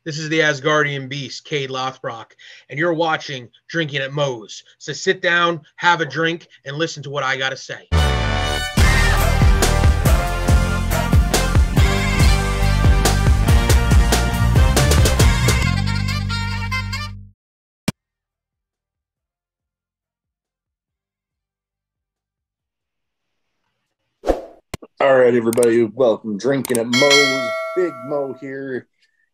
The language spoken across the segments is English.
This is the Asgardian beast, Kaide Lothbrok, and you're watching Drinking at Moe's. So sit down, have a drink, and listen to what I got to say. All right, everybody, welcome Drinking at Moe's. Big Mo here.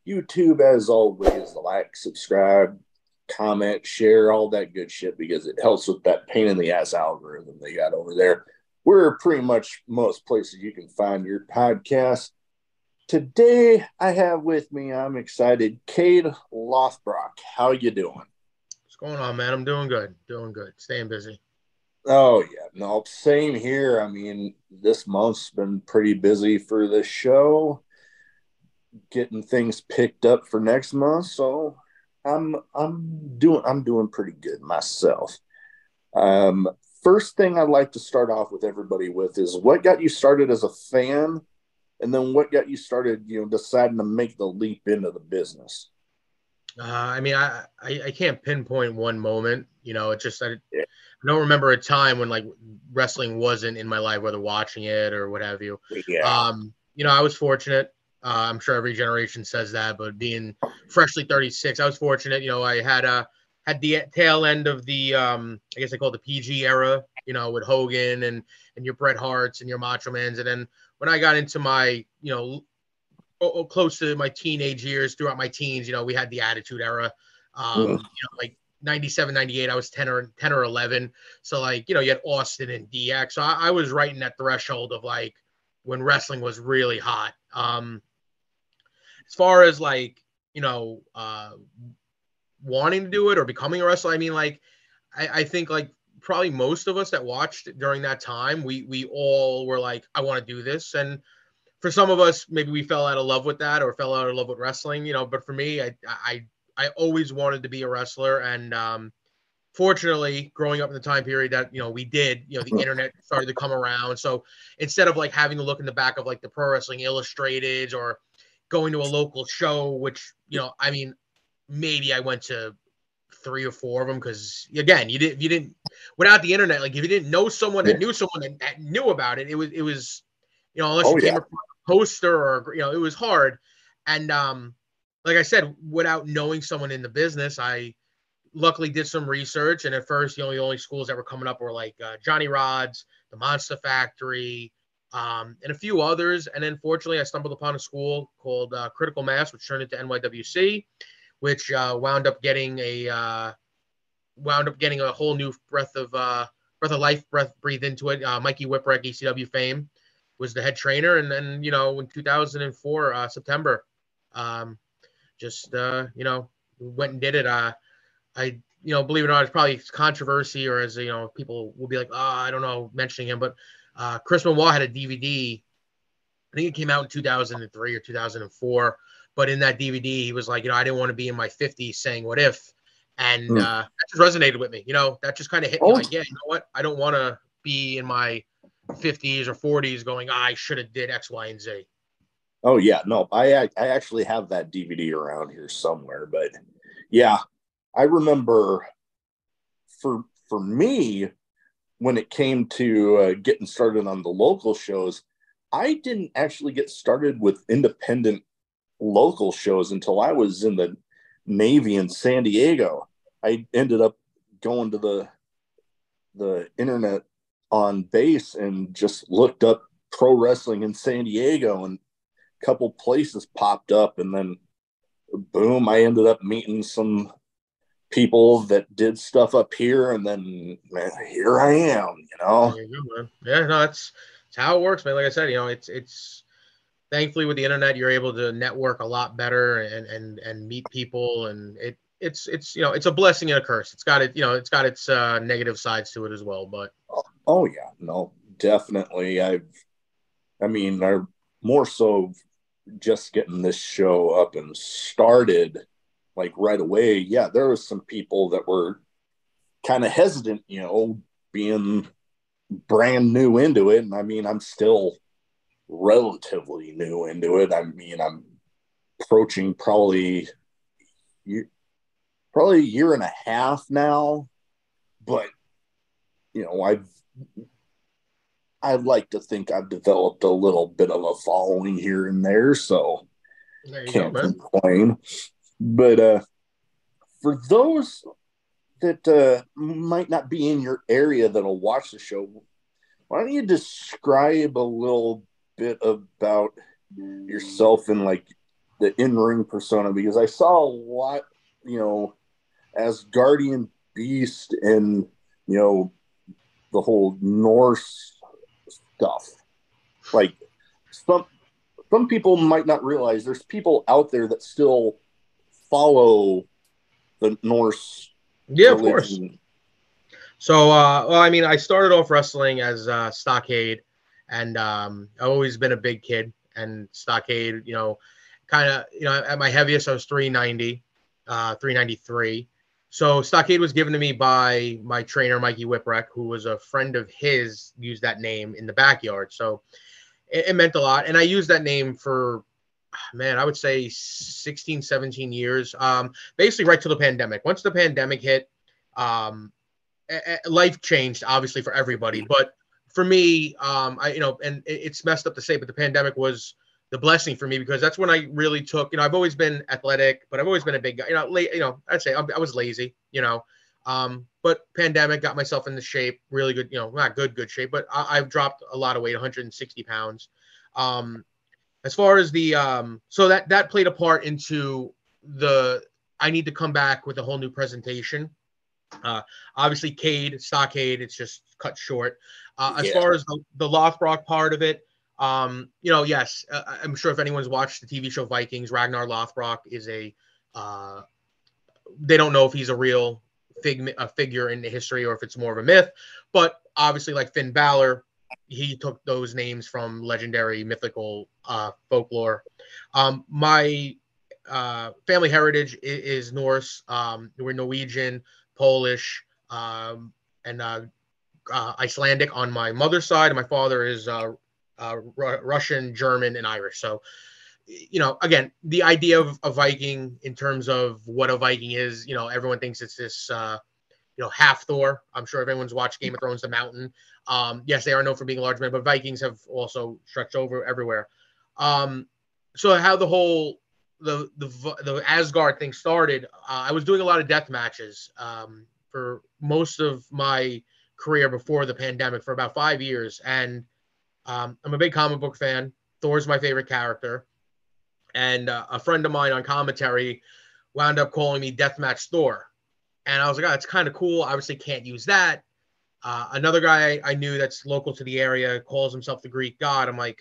YouTube, as always, like, subscribe, comment, share, all that good shit because it helps with that pain in the ass algorithm they got over there. We're pretty much most places you can find your podcast. Today, I have with me, I'm excited, Kaide Lothbrok. How you doing? What's going on, man? I'm doing good. Staying busy. Oh, yeah. No, same here. I mean, this month's been pretty busy for the show, getting things picked up for next month. So I'm doing pretty good myself. Um, First thing I'd like to start off with everybody with is what got you started as a fan, and then what got you started, deciding to make the leap into the business. I can't pinpoint one moment. It's just Yeah. I don't remember a time when like wrestling wasn't in my life, whether watching it or what have you. Yeah. I was fortunate. I'm sure every generation says that, but being freshly 36, I was fortunate. I had the tail end of the I guess they call it the PG era. With Hogan and your Bret Harts and your Macho Mans, and then when I got into my close to my teenage years, throughout my teens, we had the Attitude Era. Like 97, 98, I was 10 or 11. So like, you had Austin and DX. So I was right in that threshold of like when wrestling was really hot. As far as like, wanting to do it or becoming a wrestler, I mean, like, I think like probably most of us that watched during that time, we all were like, I want to do this. And for some of us, maybe we fell out of love with that or fell out of love with wrestling, but for me, I always wanted to be a wrestler. And fortunately, growing up in the time period that, we did, the internet started to come around. So instead of like having to look in the back of like the Pro Wrestling Illustrated or going to a local show, which, I mean, maybe I went to 3 or 4 of them because again, you didn't without the internet, like if you didn't know someone that knew someone that knew about it, it was unless you came across a poster or it was hard. And like I said, without knowing someone in the business, I luckily did some research. And at first, the only schools that were coming up were like Johnny Rod's, the Monster Factory, and a few others. And then fortunately, I stumbled upon a school called Critical Mass, which turned into NYWC, which wound up getting a whole new breath of life breathed into it. Mikey Whipwreck, ECW fame, was the head trainer. And then, in 2004, September, went and did it. I believe it or not, it's probably controversy, or as people will be like, I don't know, mentioning him, but Chris Benoit had a DVD. I think it came out in 2003 or 2004. But in that DVD, he was like, I didn't want to be in my 50s saying what if. And that just resonated with me. That just kind of hit me like, yeah, you know what? I don't want to be in my 50s or 40s going, I should have did X, Y, and Z. Oh, yeah. No, I actually have that DVD around here somewhere. But, yeah, I remember for me, when it came to getting started on the local shows, I didn't actually get started with independent local shows until I was in the Navy in San Diego. I ended up going to the internet on base and just looked up pro wrestling in San Diego, and a couple places popped up, and then boom, I ended up meeting some people that did stuff up here, and then man, here I am, There you go, man. Yeah, no, it's how it works, man. Like I said, it's thankfully with the internet, you're able to network a lot better and meet people, and it's it's a blessing and a curse. It's got its negative sides to it as well. But oh yeah, no, definitely. I mean, I more so just getting this show up and started like right away. Yeah, there was some people that were kind of hesitant, being brand new into it. And I mean, I'm still relatively new into it. I mean, I'm approaching probably probably a year and a half now, but you know, I'd like to think I've developed a little bit of a following here and there, so There you go, can't man. complain. But for those that might not be in your area that'll watch the show, why don't you describe a little bit about yourself and like the in-ring persona? Because I saw a lot, you know, as Guardian Beast and, you know, the whole Norse stuff. Like some people might not realize there's people out there that still follow the Norse Yeah, of course. religion. So, well, I mean, I started off wrestling as Stockade, and I've always been a big kid. And Stockade, you know, kind of, you know, at my heaviest, I was 390, 393. So Stockade was given to me by my trainer, Mikey Whipwreck, who was a friend of his, used that name in the backyard. So it meant a lot. And I used that name for, man, I would say 16, 17 years, basically right till the pandemic. Once the pandemic hit, um, life changed obviously for everybody, but for me, I, you know, and it's messed up to say, but the pandemic was the blessing for me because that's when I really took, you know, I've always been athletic, but I've always been a big guy, you know, I'd say I was lazy, you know, but pandemic got myself into shape, really good, you know, not good shape, but I've dropped a lot of weight, 160 pounds. Um, as far as the, so that played a part into the, I need to come back with a whole new presentation. uh, Obviously, Stockade, it's just cut short. As Yeah. far as the Lothbrok part of it, you know, yes, I'm sure if anyone's watched the TV show Vikings, Ragnar Lothbrok is uh, they don't know if he's a real figure in the history or if it's more of a myth. But obviously, like Finn Balor, he took those names from legendary mythical folklore. My family heritage is Norse. We're Norwegian, Polish, and Icelandic on my mother's side. And my father is Russian, German, and Irish. So, you know, again, the idea of a Viking in terms of what a Viking is, you know, everyone thinks it's this, you know, half Thor. I'm sure everyone's watched Game of Thrones, The Mountain. Yes, they are known for being large men, but Vikings have also stretched over everywhere. Um, so how the whole the Asgard thing started, I was doing a lot of death matches for most of my career before the pandemic for about 5 years, and I'm a big comic book fan. Thor's my favorite character, and a friend of mine on commentary wound up calling me Deathmatch Thor, and I was like, oh, that's kind of cool. Obviously, can't use that. Another guy I knew that's local to the area calls himself the Greek god. I'm like,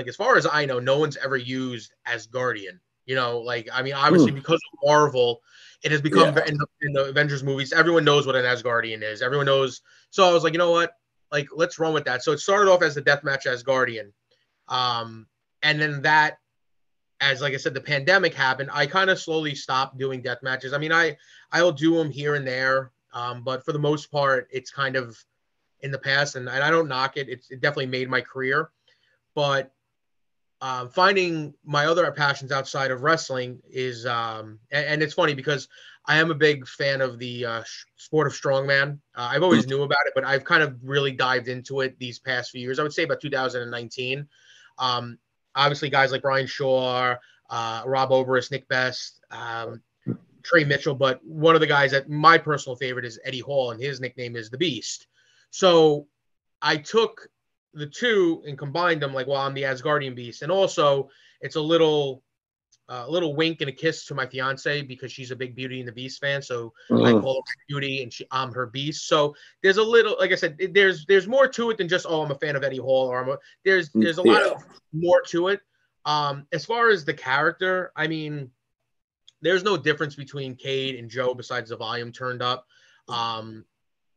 as far as I know, no one's ever used Asgardian. You know, like, I mean, obviously because of Marvel, it has become Yeah. in the Avengers movies. Everyone knows what an Asgardian is. Everyone knows. So I was like, you know what? Like, let's run with that. So it started off as the Deathmatch Asgardian, um, and then that, as like I said, the pandemic happened, I kind of slowly stopped doing death matches. I mean, I'll do them here and there, but for the most part, it's kind of in the past, and I don't knock it. It definitely made my career, but finding my other passions outside of wrestling is, and it's funny because I am a big fan of the sport of strongman. I've always knew about it, but I've kind of really dived into it these past few years. I would say about 2019. Um, Obviously, guys like Brian Shaw, Rob Oberst, Nick Best, Trey Mitchell, but one of the guys that my personal favorite is Eddie Hall, and his nickname is the Beast. So I took the two and combined them like, well, I'm the Asgardian Beast. And also, it's a little wink and a kiss to my fiance because she's a big Beauty and the Beast fan. So I Mm-hmm. call her Beauty and I'm her Beast. So there's a little, like I said, there's more to it than just, oh, I'm a fan of Eddie Hall, or there's a lot Yeah. of more to it. As far as the character, I mean, there's no difference between Cade and Joe besides the volume turned up. Um,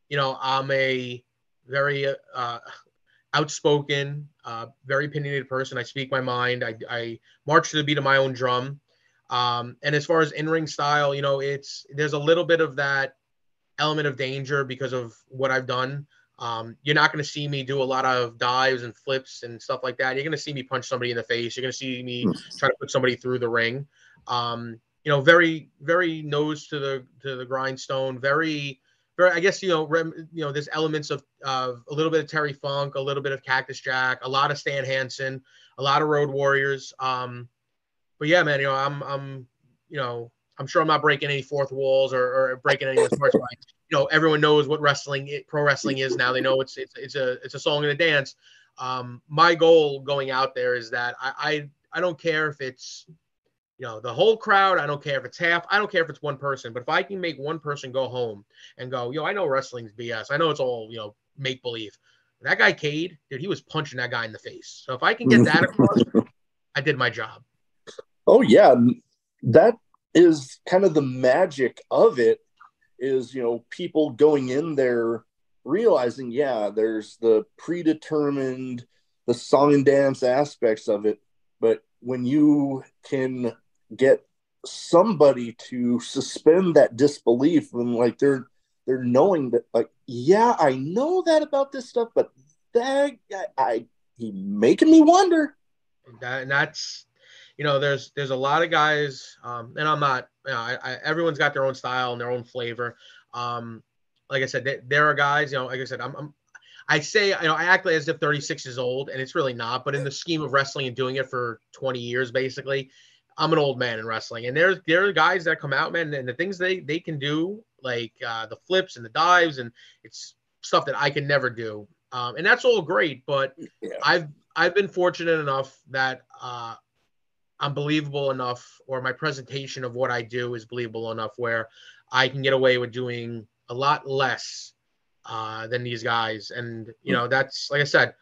you know, I'm a very outspoken, very opinionated person. I speak my mind. I march to the beat of my own drum. And as far as in-ring style, you know, there's a little bit of that element of danger because of what I've done. You're not going to see me do a lot of dives and flips and stuff like that. You're going to see me punch somebody in the face. You're going to see me try to put somebody through the ring. very, very nose to the grindstone, very, very, I guess, there's elements of a little bit of Terry Funk, a little bit of Cactus Jack, a lot of Stan Hansen, a lot of Road Warriors. But yeah, man, I'm sure I'm not breaking any fourth walls or breaking anyone's hearts by, everyone knows what pro wrestling is now. They know it's a song and a dance. My goal going out there is that I don't care if it's, the whole crowd. I don't care if it's half. I don't care if it's one person. But if I can make one person go home and go, I know wrestling's BS. I know it's all, make believe. That guy Kaide, dude, he was punching that guy in the face. So if I can get that across, I did my job. Oh yeah, that is kind of the magic of it. Is people going in there realizing, yeah, there's the predetermined, the song and dance aspects of it, but when you can get somebody to suspend that disbelief and like they're knowing that, like, yeah, I know that about this stuff, but that he making me wonder. And that's, there's a lot of guys, and I'm not, everyone's got their own style and their own flavor. Like I said, there are guys, like I said, I say, I act like as if 36 is old, and it's really not. But in the scheme of wrestling and doing it for 20 years, basically, I'm an old man in wrestling. And there are guys that come out, man, and the things they can do, like the flips and the dives, and it's stuff that I can never do. And that's all great. But yeah. I've been fortunate enough that I'm believable enough, or my presentation of what I do is believable enough where I can get away with doing a lot less than these guys. And, that's, like I said,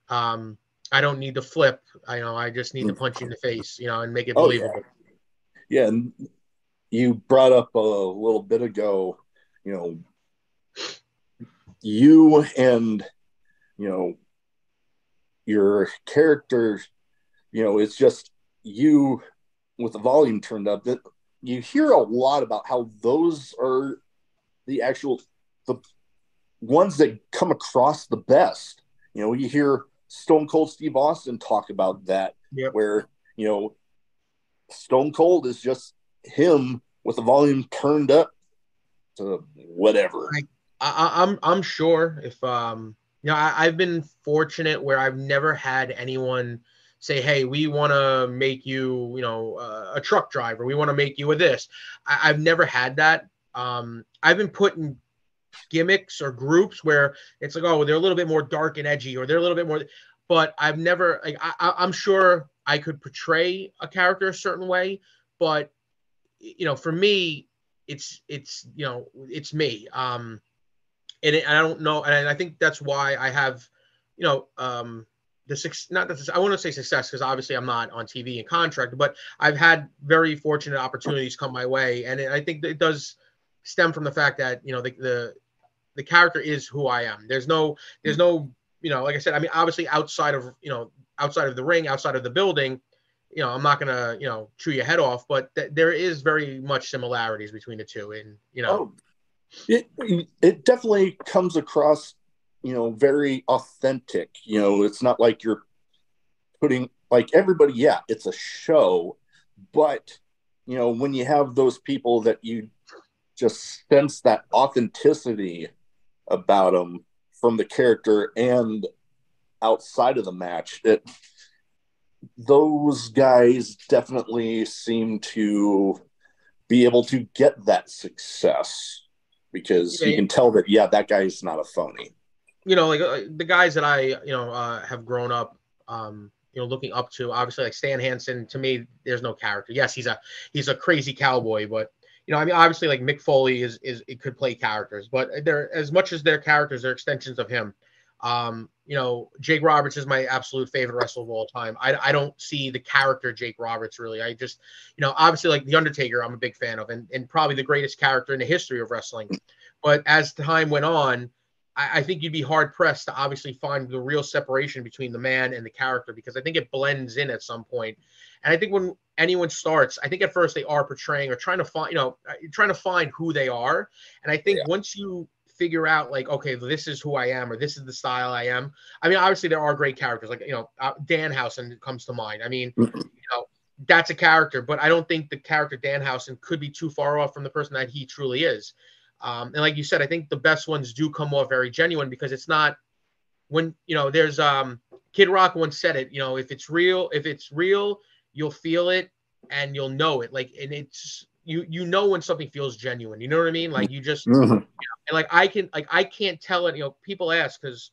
I don't need to flip. I just need to punch you in the face, and make it believable. Yeah. And you brought up a little bit ago, you and, your character, it's just you with the volume turned up. That you hear a lot about how those are the ones that come across the best. You hear Stone Cold Steve Austin talk about that, where Stone Cold is just him with the volume turned up to whatever. I'm sure if I've been fortunate where I've never had anyone say, hey, we want to make you a truck driver, we want to make you a this. I've never had that. I've been put in gimmicks or groups where it's like, oh, they're a little bit more dark and edgy, or they're a little bit more, but I've never, like, I'm sure I could portray a character a certain way, but for me, it's me. And I don't know, and I think that's why I have, I want to say success, because obviously I'm not on TV and contracted, but I've had very fortunate opportunities come my way, and I think that it does stem from the fact that the character is who I am. There's no like I said, I mean, obviously outside of the ring, outside of the building, I'm not gonna chew your head off, but there is very much similarities between the two, and it definitely comes across very authentic. It's not like you're putting, like, everybody, yeah, it's a show, but when you have those people that you just sense that authenticity about them from the character and outside of the match, those guys definitely seem to be able to get that success, because you can tell that, yeah, that guy's not a phony. Like the guys that I have grown up looking up to, obviously, like Stan Hansen, to me, there's no character. Yes, he's a crazy cowboy, but I mean, obviously, like Mick Foley it could play characters, but they're, as much as they're characters, they're extensions of him. Jake Roberts is my absolute favorite wrestler of all time. I don't see the character Jake Roberts, really. I just, obviously, like The Undertaker, I'm a big fan of, and probably the greatest character in the history of wrestling. But as time went on, I think you'd be hard pressed to obviously find the real separation between the man and the character, because I think it blends in at some point. And I think when anyone starts, I think at first they are portraying or trying to find who they are. And I think once you figure out, like, okay, this is who I am, or this is the style I am. I mean, obviously there are great characters, like, Danhausen comes to mind. I mean, that's a character, but I don't think the character Danhausen could be too far off from the person that he truly is. And like you said, I think the best ones do come off very genuine because it's not when, there's Kid Rock once said it, if it's real, you'll feel it and you'll know it. Like, and it's, you when something feels genuine, you know what I mean? Like you just, and like, I can't tell it, people ask, cause,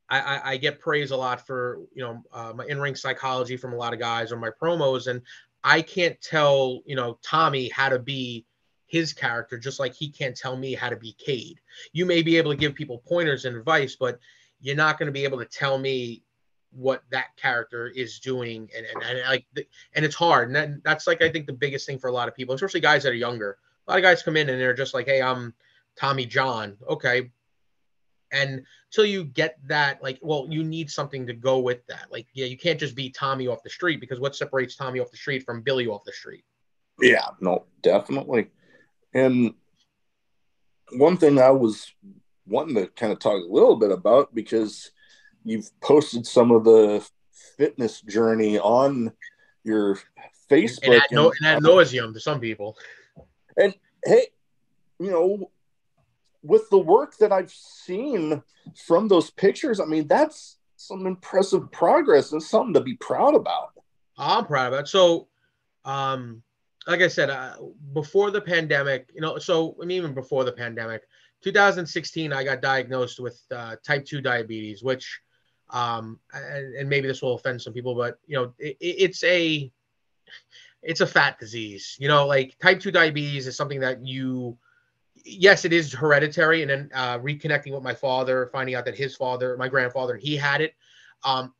I get praise a lot for, my in-ring psychology from a lot of guys or my promos. And I can't tell, Tommy how to be his character, just like he can't tell me how to be Kaide. You may be able to give people pointers and advice, but you're not going to be able to tell me what that character is doing. And like, and it's hard. And that's like, I think the biggest thing for a lot of people, especially guys that are younger. A lot of guys come in and they're just like, hey, I'm Tommy John. Okay. And till you get that, like, well, you need something to go with that. Like, yeah, you can't just be Tommy off the street, because what separates Tommy off the street from Billy off the street? Yeah, no, definitely. And one thing I was wanting to kind of talk a little bit about, because you've posted some of the fitness journey on your Facebook. And ad nauseum to some people. And hey, with the work that I've seen from those pictures, I mean, that's some impressive progress and something to be proud about. I'm proud of it. So, like I said, before the pandemic, even before the pandemic, 2016, I got diagnosed with type 2 diabetes, which, and maybe this will offend some people, but, it's a fat disease. Like type 2 diabetes is something that yes, it is hereditary. And then reconnecting with my father, finding out that my grandfather, he had it.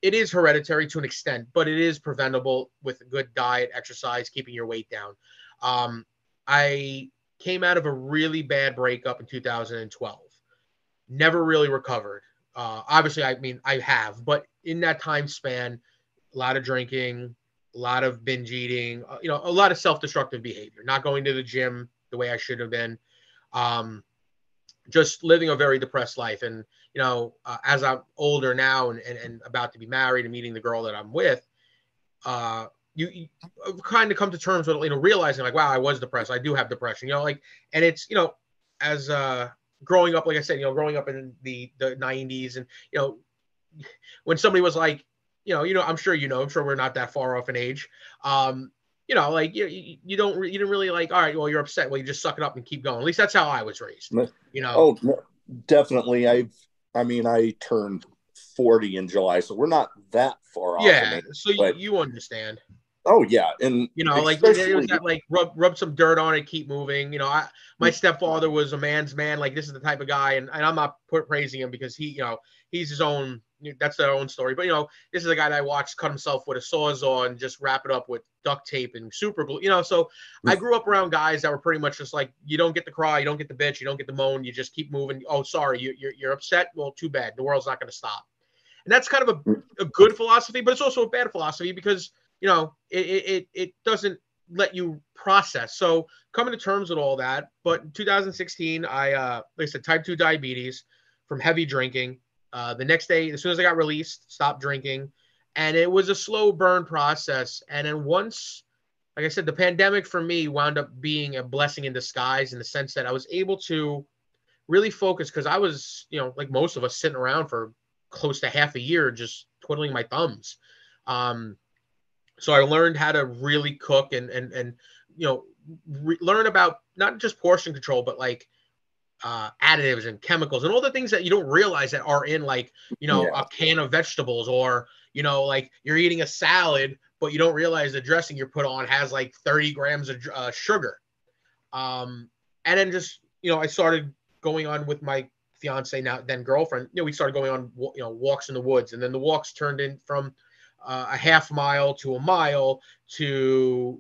It is hereditary to an extent, but it is preventable with a good diet, exercise, keeping your weight down. I came out of a really bad breakup in 2012. Never really recovered. Obviously, I mean, I have, but in that time span, a lot of drinking, a lot of binge eating, a lot of self-destructive behavior, not going to the gym the way I should have been. Just living a very depressed life. And, as I'm older now and about to be married and meeting the girl that I'm with, you kind of come to terms with, realizing like, wow, I was depressed. I do have depression, and it's, as growing up, like I said, growing up in the 90s, and, when somebody was like, I'm sure, I'm sure we're not that far off in age. Like you didn't really like, all right, well, you're upset. Well, you just suck it up and keep going. At least that's how I was raised. Oh, definitely. I turned 40 in July, so we're not that far off. Yeah, so you understand. Oh yeah, and like there was that, like rub some dirt on it, keep moving. My stepfather was a man's man. Like, this is the type of guy, and I'm not praising him because he, he's his own. That's their own story. But this is a guy that I watched cut himself with a sawzall and just wrap it up with duct tape and super glue. So I grew up around guys that were pretty much just like, you don't get the cry, you don't get the bitch, you don't get the moan, you just keep moving. Oh, sorry, you're upset. Well, too bad. The world's not going to stop. And that's kind of a good philosophy, but it's also a bad philosophy because it doesn't let you process. So coming to terms with all that. But in 2016, like I said, type 2 diabetes from heavy drinking. The next day, as soon as I got released, stopped drinking. And it was a slow burn process. And then once, like I said, the pandemic for me wound up being a blessing in disguise, in the sense that I was able to really focus, because I was, like most of us, sitting around for close to half a year just twiddling my thumbs. So I learned how to really cook and learn about not just portion control, but like additives and chemicals and all the things that you don't realize that are in, like, a can of vegetables, or, like you're eating a salad, but you don't realize the dressing you're put on has like 30 grams of sugar. And then just, I started going on with my fiance, now then girlfriend, we started going on, walks in the woods, and then the walks turned in from a half mile to a mile to,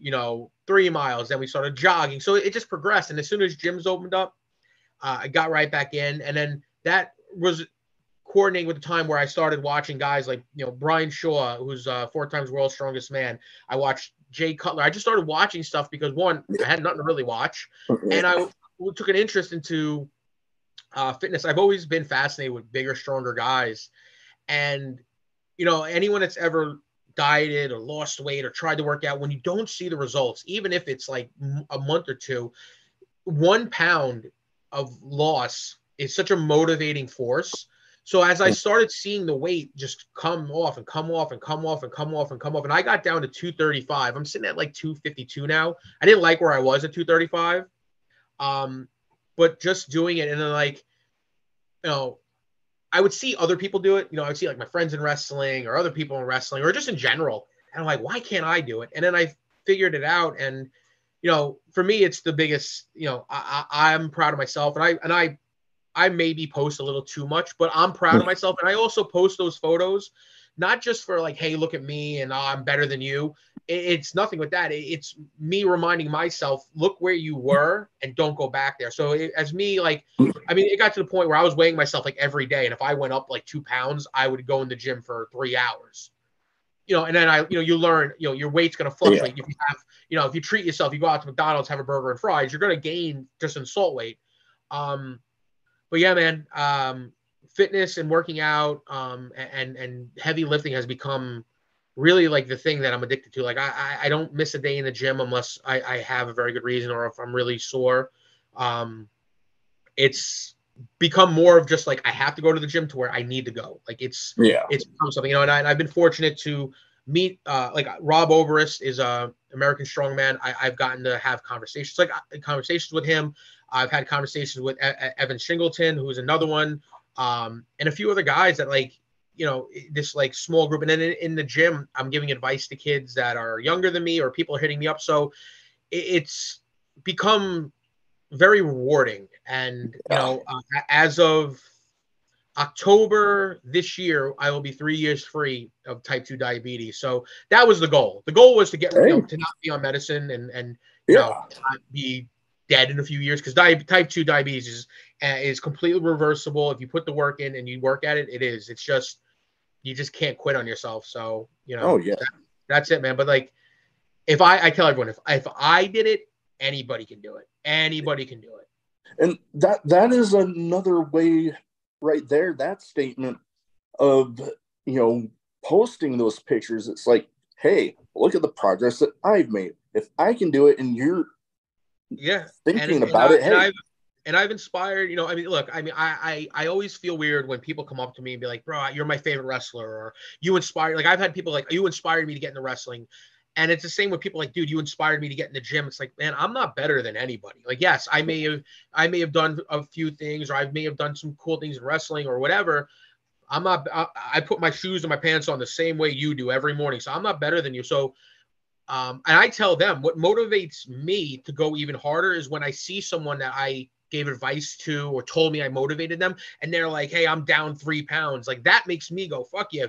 3 miles. Then we started jogging. So it just progressed. And as soon as gyms opened up, I got right back in. And then that was coordinating with the time where I started watching guys like, Brian Shaw, who's 4 times world's strongest man. I watched Jay Cutler. I just started watching stuff because, one, I had nothing to really watch. And I took an interest into fitness. I've always been fascinated with bigger, stronger guys. And, anyone that's ever dieted or lost weight or tried to work out, when you don't see the results, even if it's like a month or two, 1 pound of loss is such a motivating force. So as I started seeing the weight just come off and come off and come off and come off and come off, and I got down to 235. I'm sitting at like 252 now. I didn't like where I was at 235. But just doing it, and then like, I would see other people do it. I would see like my friends in wrestling or other people in wrestling or just in general. And I'm like, why can't I do it? And then I figured it out. And, for me, it's the biggest, I'm proud of myself. And I maybe post a little too much, but I'm proud of myself. And I also post those photos, not just for like, hey, look at me and I'm better than you. It's nothing with that. It's me reminding myself, look where you were and don't go back there. So as me, like, it got to the point where I was weighing myself like every day. And if I went up like 2 pounds, I would go in the gym for 3 hours. And then you learn, your weight's going to fluctuate. Yeah. If you have, if you treat yourself, you go out to McDonald's, have a burger and fries, you're going to gain just in salt weight. But yeah, man, fitness and working out, and heavy lifting has become really like the thing that I'm addicted to. Like I don't miss a day in the gym unless I have a very good reason or if I'm really sore. It's become more of just like I have to go to the gym to where I need to go. Like it's become something, and I've been fortunate to meet like Rob Oberist is a American strongman. I've gotten to have conversations with him. I've had conversations with Evan Shingleton, who's another one, and a few other guys that like, this like small group. And then in the gym, I'm giving advice to kids that are younger than me or people are hitting me up. So it's become very rewarding. And, as of October this year, I will be 3 years free of type 2 diabetes. So that was the goal. The goal was to get, to not be on medicine and not be dead in a few years, because type 2 diabetes is completely reversible. If you put the work in and you work at it, it's just, you just can't quit on yourself. So, that's it, man. But like, if I tell everyone, if I did it, anybody can do it. Anybody can do it. And that is another way right there, that statement of, posting those pictures. It's like, hey, look at the progress that I've made. If I can do it and you're thinking about it, hey. And I've inspired, look, I always feel weird when people come up to me and be like, bro, you're my favorite wrestler, or you inspired, like I've had people like, you inspired me to get into wrestling. And it's the same with people like, dude, you inspired me to get in the gym. It's like, man, I'm not better than anybody. Like, yes, I may have done a few things, or I may have done some cool things in wrestling or whatever. I'm not, I put my shoes and my pants on the same way you do every morning. So I'm not better than you. So, and I tell them what motivates me to go even harder is when I see someone that I gave advice to or told me I motivated them, and they're like, hey, I'm down 3 pounds. Like that makes me go, fuck yeah.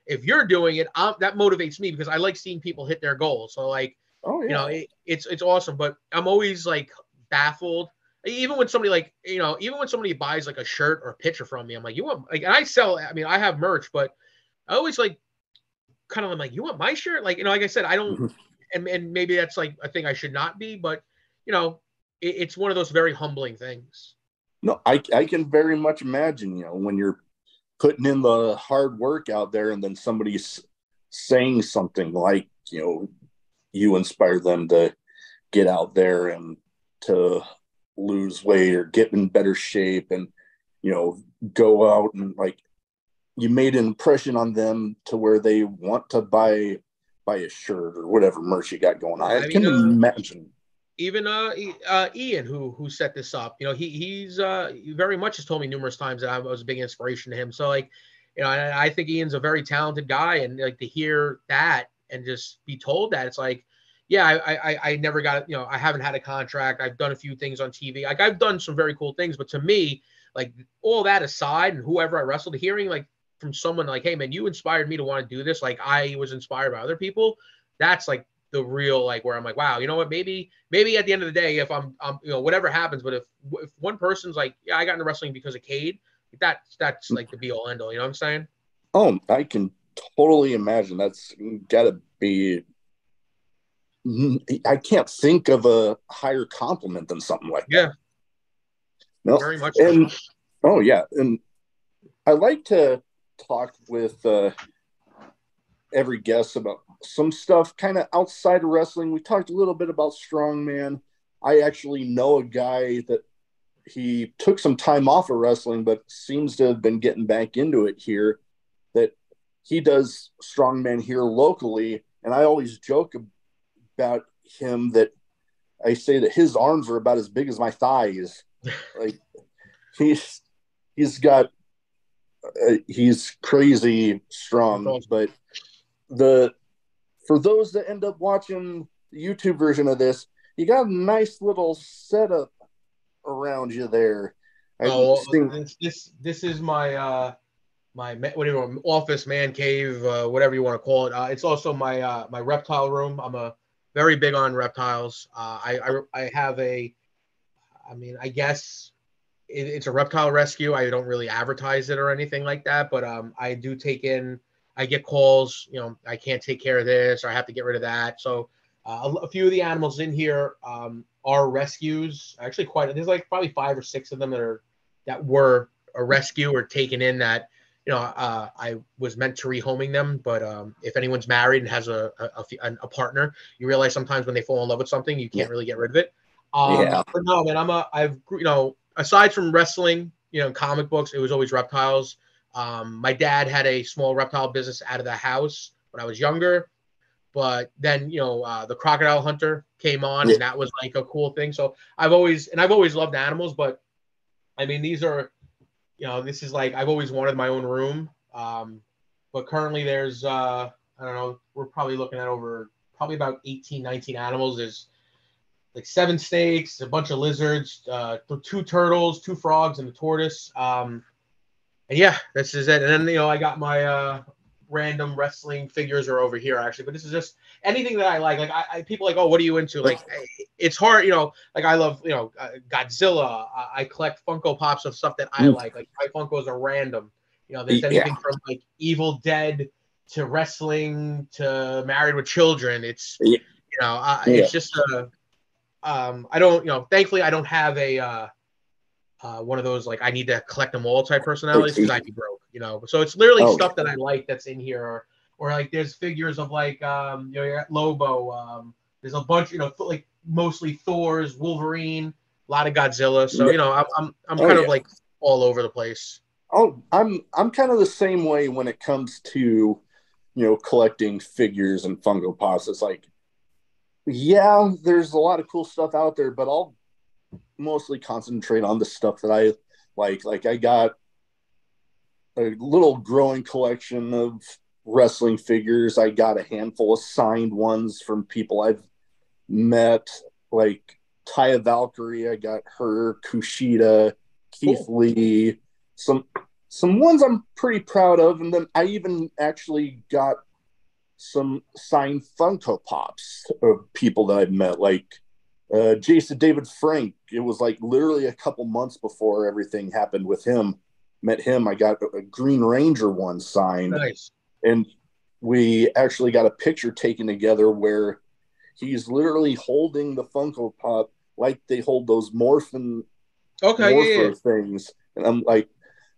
If you're doing it, that motivates me, because I like seeing people hit their goals. So like, it's awesome. But I'm always like baffled. Even when somebody like, even when somebody buys like a shirt or a picture from me, I'm like, you want, like, and I sell, I have merch, but I always like, kind of, I'm like, you want my shirt? Like, like I said, I don't, and maybe that's like a thing I should not be, but it's one of those very humbling things. No, I can very much imagine, when you're putting in the hard work out there and then somebody's saying something like, you inspire them to get out there and to lose weight or get in better shape and, go out and like, you made an impression on them to where they want to buy a shirt or whatever merch you got going on. I can imagine. Even Ian, who set this up, he's very much has told me numerous times that I was a big inspiration to him. So like, and I think Ian's a very talented guy, and like to hear that and just be told that, it's like, yeah, I never got, I haven't had a contract. I've done a few things on TV. Like I've done some very cool things, but to me, like all that aside, and whoever I wrestled, hearing like from someone like, hey man, you inspired me to want to do this. Like I was inspired by other people. That's like the real, like, where I'm like, wow, you know what, maybe at the end of the day, if I'm whatever happens, but if one person's like, yeah, I got into wrestling because of Kaide, that's like the be all end all, you know what I'm saying? Oh, I can totally imagine. That's gotta be, I can't think of a higher compliment than something like that. No, very much. And oh yeah, and I like to talk with every guest about some stuff kind of outside of wrestling. We talked a little bit about strongman. I actually know a guy that he took some time off of wrestling, but seems to have been getting back into it here, that he does strongman here locally. And I always joke about him that I say that his arms are about as big as my thighs. Like he's got, he's crazy strong, Awesome. but for those that end up watching the YouTube version of this, you got a nice little setup around you there. Oh, this is my whatever office, man cave, whatever you want to call it. It's also my reptile room. I'm a very big on reptiles. I have I mean, I guess it's a reptile rescue. I don't really advertise it or anything like that, but I do take in. I get calls. You know, I can't take care of this, or I have to get rid of that. So a few of the animals in here are rescues. Actually, there's like probably 5 or 6 of them that were a rescue or taken in that. You know, I was meant to rehoming them, but if anyone's married and has a partner, you realize sometimes when they fall in love with something, you can't really get rid of it. Yeah. But no, man, I've aside from wrestling, comic books, it was always reptiles. My dad had a small reptile business out of the house when I was younger, but then the crocodile hunter came on, and that was like a cool thing. So I've always loved animals, but I mean this is like I've always wanted my own room. But currently there's I don't know, we're probably looking at over probably about 18, 19 animals. There's like 7 snakes, a bunch of lizards, 2 turtles, 2 frogs, and a tortoise. And yeah, this is it. And then I got my random wrestling figures are over here actually, but this is just anything that I like. Like I people like, oh, what are you into? Like it's hard, like I love Godzilla. I collect Funko Pops of stuff that I like. Like my Funkos are random. There's anything from like Evil Dead to wrestling to Married with Children. It's it's just I don't thankfully I don't have a one of those like I need to collect them all type personalities because I'd be broke, So it's literally stuff that I like that's in here, or like there's figures of like you got Lobo. There's a bunch, like mostly Thor's, Wolverine, a lot of Godzilla. So I'm kind of like all over the place. Oh, I'm kind of the same way when it comes to collecting figures and Funko Pops. It's like, yeah, there's a lot of cool stuff out there, but I'll mostly concentrate on the stuff that I like. Like I got a little growing collection of wrestling figures. I got a handful of signed ones from people I've met, like Taya Valkyrie. I got her, Kushida, Keith Lee, some ones I'm pretty proud of, and then I even actually got some signed Funko Pops of people that I've met, like Jason David Frank. It was like literally a couple months before everything happened with him. Met him. I got a Green Ranger one signed. Nice. And we actually got a picture taken together where he's literally holding the Funko Pop like they hold those morpher things. And I'm like,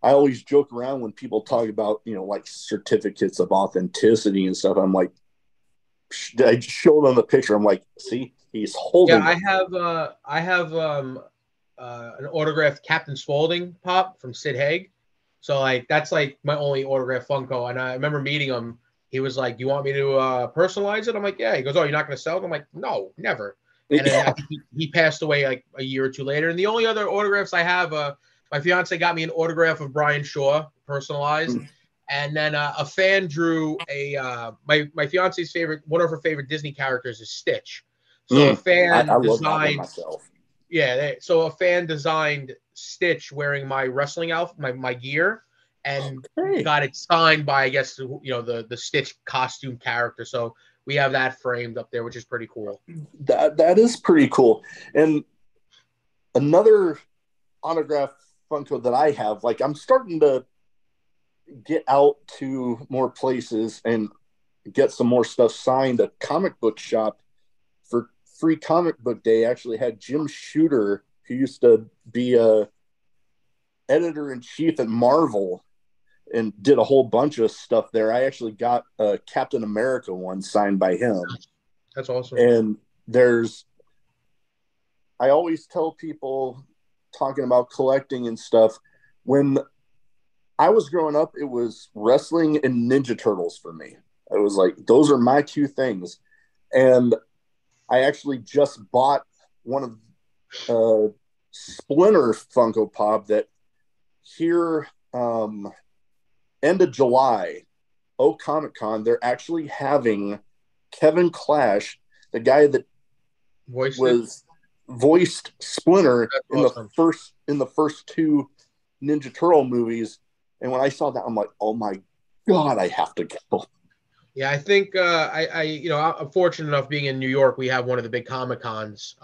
I always joke around when people talk about, like certificates of authenticity and stuff. I'm like, I show them the picture. I'm like, see, he's holding. Yeah, I have an autographed Captain Spaulding pop from Sid Haig. So like that's like my only autographed Funko. And I remember meeting him. He was like, "Do you want me to personalize it?" I'm like, "Yeah." He goes, "Oh, you're not going to sell it?" I'm like, "No, never." And then I think he passed away like a year or two later. And the only other autographs I have, my fiance got me an autograph of Brian Shaw, personalized. And then a fan drew my fiance's one of her favorite Disney characters is Stitch. So a fan I love that one designed myself. Yeah, so a fan designed Stitch wearing my wrestling outfit, my gear, and got it signed by, I guess, the Stitch costume character. So we have that framed up there, which is pretty cool. That is pretty cool. And another autograph Funko that I have, like I'm starting to get out to more places and get some more stuff signed. A comic book shop for Free Comic Book Day actually had Jim Shooter, who used to be a editor-in-chief at Marvel, and did a whole bunch of stuff there. I actually got a Captain America one signed by him. That's awesome. And I always tell people talking about collecting and stuff, when I was growing up, it was wrestling and Ninja Turtles for me. I was like, those are my two things. And I actually just bought one of Splinter Funko Pop that here end of July, Comic Con, they're actually having Kevin Clash, the guy that voiced Splinter in the first two Ninja Turtle movies. And when I saw that, I'm like, oh my God, I have to go. Yeah, I think I'm fortunate enough being in New York. We have one of the big Comic Cons.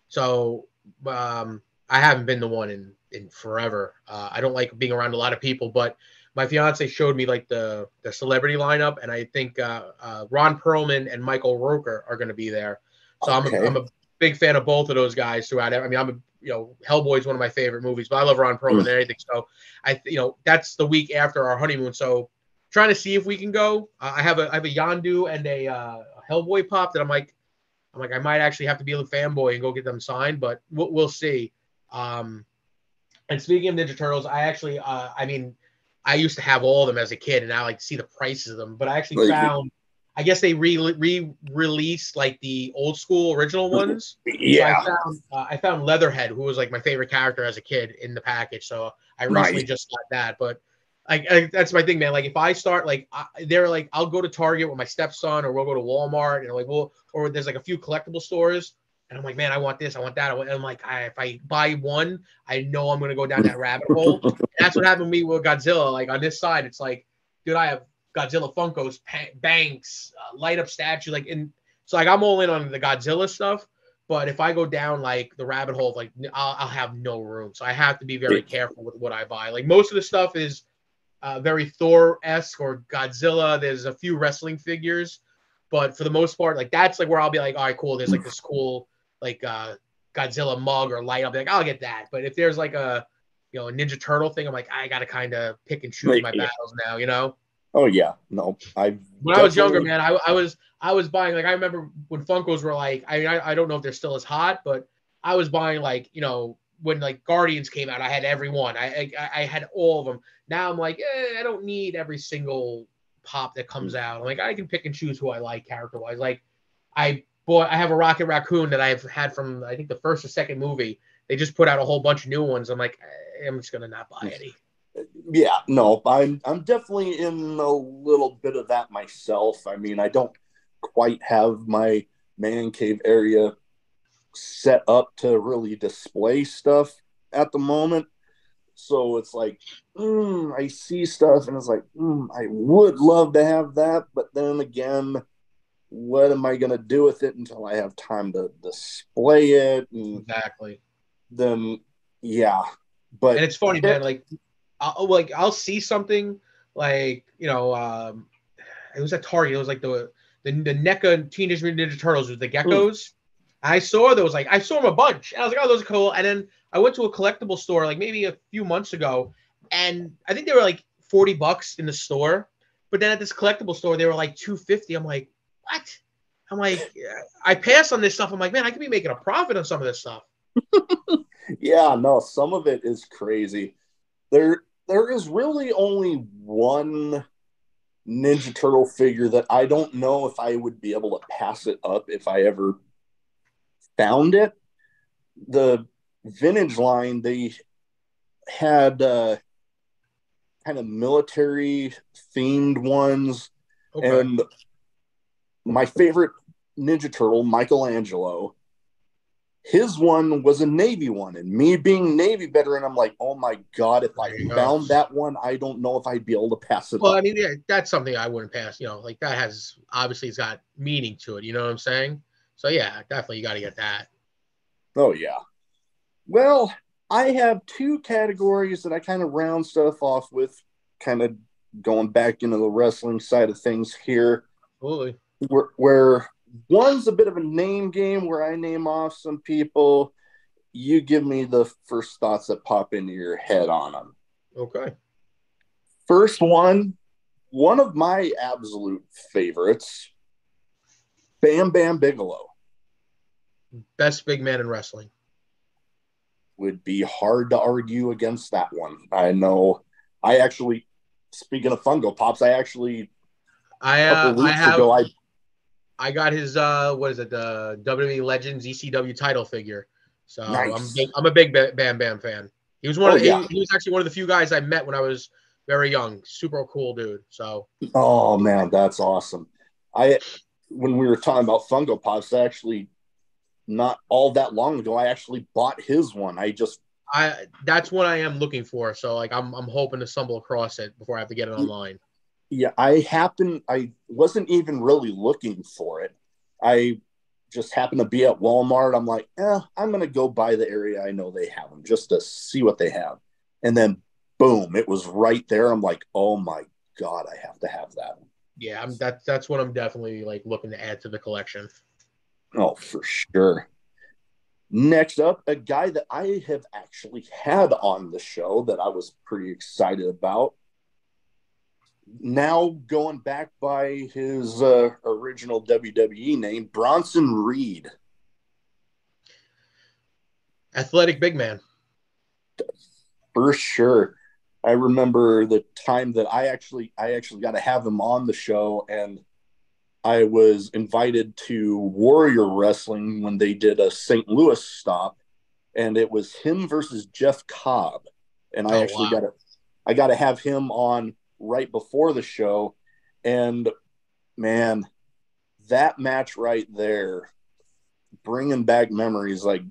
So I haven't been to one in forever. I don't like being around a lot of people, but my fiance showed me like the celebrity lineup, and I think Ron Perlman and Michael Rooker are going to be there. So okay. I'm a big fan of both of those guys throughout it. I mean, Hellboy is one of my favorite movies, but I love Ron Perlman and anything. So that's the week after our honeymoon. So trying to see if we can go. I have a Yondu and a Hellboy pop that I'm like, I might actually have to be a fanboy and go get them signed, but we'll see. And speaking of Ninja Turtles, I actually, I used to have all of them as a kid, and I like to see the prices of them. But I actually found, I guess they re-released like the old school original ones. Yeah. So I found Leatherhead, who was like my favorite character as a kid, in the package. So I recently just got that, but. That's my thing, man. Like if I start they're like, I'll go to Target with my stepson, or we'll go to Walmart, and or there's like a few collectible stores, and I'm like, man, I want this, I want that. And I'm like, if I buy one, I know I'm gonna go down that rabbit hole. And that's what happened to me with Godzilla. Like on this side, it's like, dude, I have Godzilla Funkos, banks, light up statue, and so like I'm all in on the Godzilla stuff. But if I go down like the rabbit hole, like I'll have no room. So I have to be very careful with what I buy. Like most of the stuff is very Thor-esque or Godzilla. There's a few wrestling figures, but for the most part, like that's like where I'll be like, all right, cool. There's like this cool like Godzilla mug or light. I'll be like, I'll get that. But if there's like a a Ninja Turtle thing, I'm like, I gotta kind of pick and choose my battles now. Oh yeah, no. When I was younger, man, I was buying, like, I remember when Funkos were like, I don't know if they're still as hot, but I was buying like when like Guardians came out, I had every one. I had all of them. Now I'm like, I don't need every single pop that comes out. I'm like, I can pick and choose who I like character wise. Like I have a Rocket Raccoon that I've had from I think the first or second movie. They just put out a whole bunch of new ones. I'm like, I'm just gonna not buy any. Yeah, no, I'm definitely in a little bit of that myself. I mean, I don't quite have my man cave area set up to really display stuff at the moment. So it's like, I see stuff and it's like, I would love to have that. But then again, what am I going to do with it until I have time to display it? And exactly. Then, yeah. But and it's funny, man. Like I'll see something like, it was at Target. It was like the NECA Teenage Mutant Ninja Turtles with the geckos. I saw those, I saw them a bunch. And I was like, oh, those are cool. And then I went to a collectible store like maybe a few months ago, and I think they were like $40 in the store. But then at this collectible store, they were like $250. I'm like, what? I'm like, I pass on this stuff. I'm like, man, I could be making a profit on some of this stuff. Yeah, no, some of it is crazy. There is really only one Ninja Turtle figure that I don't know if I would be able to pass it up if I ever found it. The vintage line, they had kind of military themed ones. Okay. And my favorite Ninja Turtle, Michelangelo, his one was a Navy one. And me being Navy veteran, I'm like, oh my God, if I found that one, I don't know if I'd be able to pass it up. I mean, yeah, that's something I wouldn't pass. Like that has, obviously it's got meaning to it. You know what I'm saying? So yeah, definitely you got to get that. Oh yeah. Well, I have two categories that I kind of round stuff off with, kind of going back into the wrestling side of things here. Absolutely. Where one's a bit of a name game where I name off some people. You give me the first thoughts that pop into your head on them. Okay. First one of my absolute favorites, Bam Bam Bigelow. Best big man in wrestling. Would be hard to argue against that one. I know. I actually, speaking of Fungo Pops, I actually a couple of weeks ago I got his what is it, the WWE Legends ECW title figure. So nice. I'm a big Bam Bam fan. He was he was actually one of the few guys I met when I was very young. Super cool dude. So oh man, that's awesome. When we were talking about Fungo Pops, actually not all that long ago, I actually bought his one. That's what I am looking for. So like I'm hoping to stumble across it before I have to get it online. Yeah, I wasn't even really looking for it. I just happened to be at Walmart. I'm like, I'm gonna go by the area I know they have them just to see what they have. And then boom, it was right there. I'm like, oh my God, I have to have that. Yeah, that's what I'm definitely like looking to add to the collection. Oh, for sure. Next up, a guy that I have actually had on the show that I was pretty excited about. Now going back by his original WWE name, Bronson Reed. Athletic big man. For sure. I remember the time that I actually got to have him on the show, and I was invited to Warrior Wrestling when they did a St. Louis stop, and it was him versus Jeff Cobb. And I actually got to have him on right before the show. And man, that match right there, bringing back memories. Like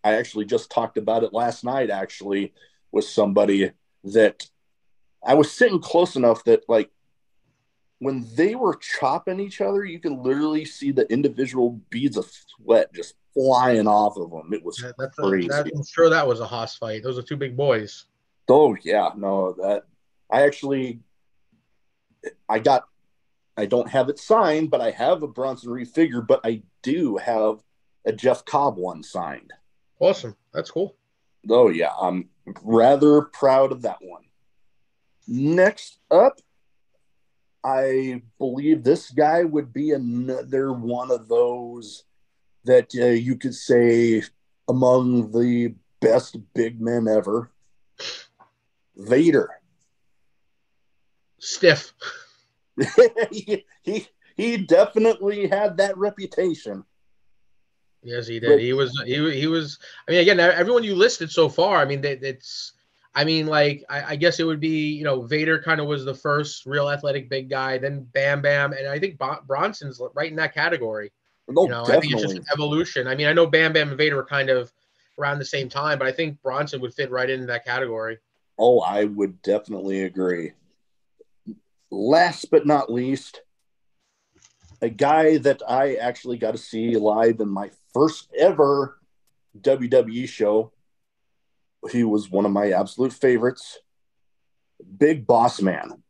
I actually just talked about it last night, actually, with somebody that I was sitting close enough that like when they were chopping each other, you could literally see the individual beads of sweat just flying off of them. It was crazy. I'm sure that was a hoss fight. Those are two big boys. Oh yeah, no, that I actually I don't have it signed, but I have a Bronson Reed figure, but I do have a Jeff Cobb one signed. Awesome. That's cool. Oh yeah, I'm rather proud of that one. Next up, I believe this guy would be another one of those that you could say among the best big men ever. Vader. Stiff. he definitely had that reputation. Yes, he did. But he was. I mean, again, everyone you listed so far. I mean, it's. I mean, like I guess it would be Vader kind of was the first real athletic big guy. Then Bam Bam, and I think Bronson's right in that category. I think it's just an evolution. I mean, I know Bam Bam and Vader were kind of around the same time, but I think Bronson would fit right into that category. Oh, I would definitely agree. Last but not least, a guy that I actually got to see live in my first ever WWE show. He was one of my absolute favorites. Big Boss Man.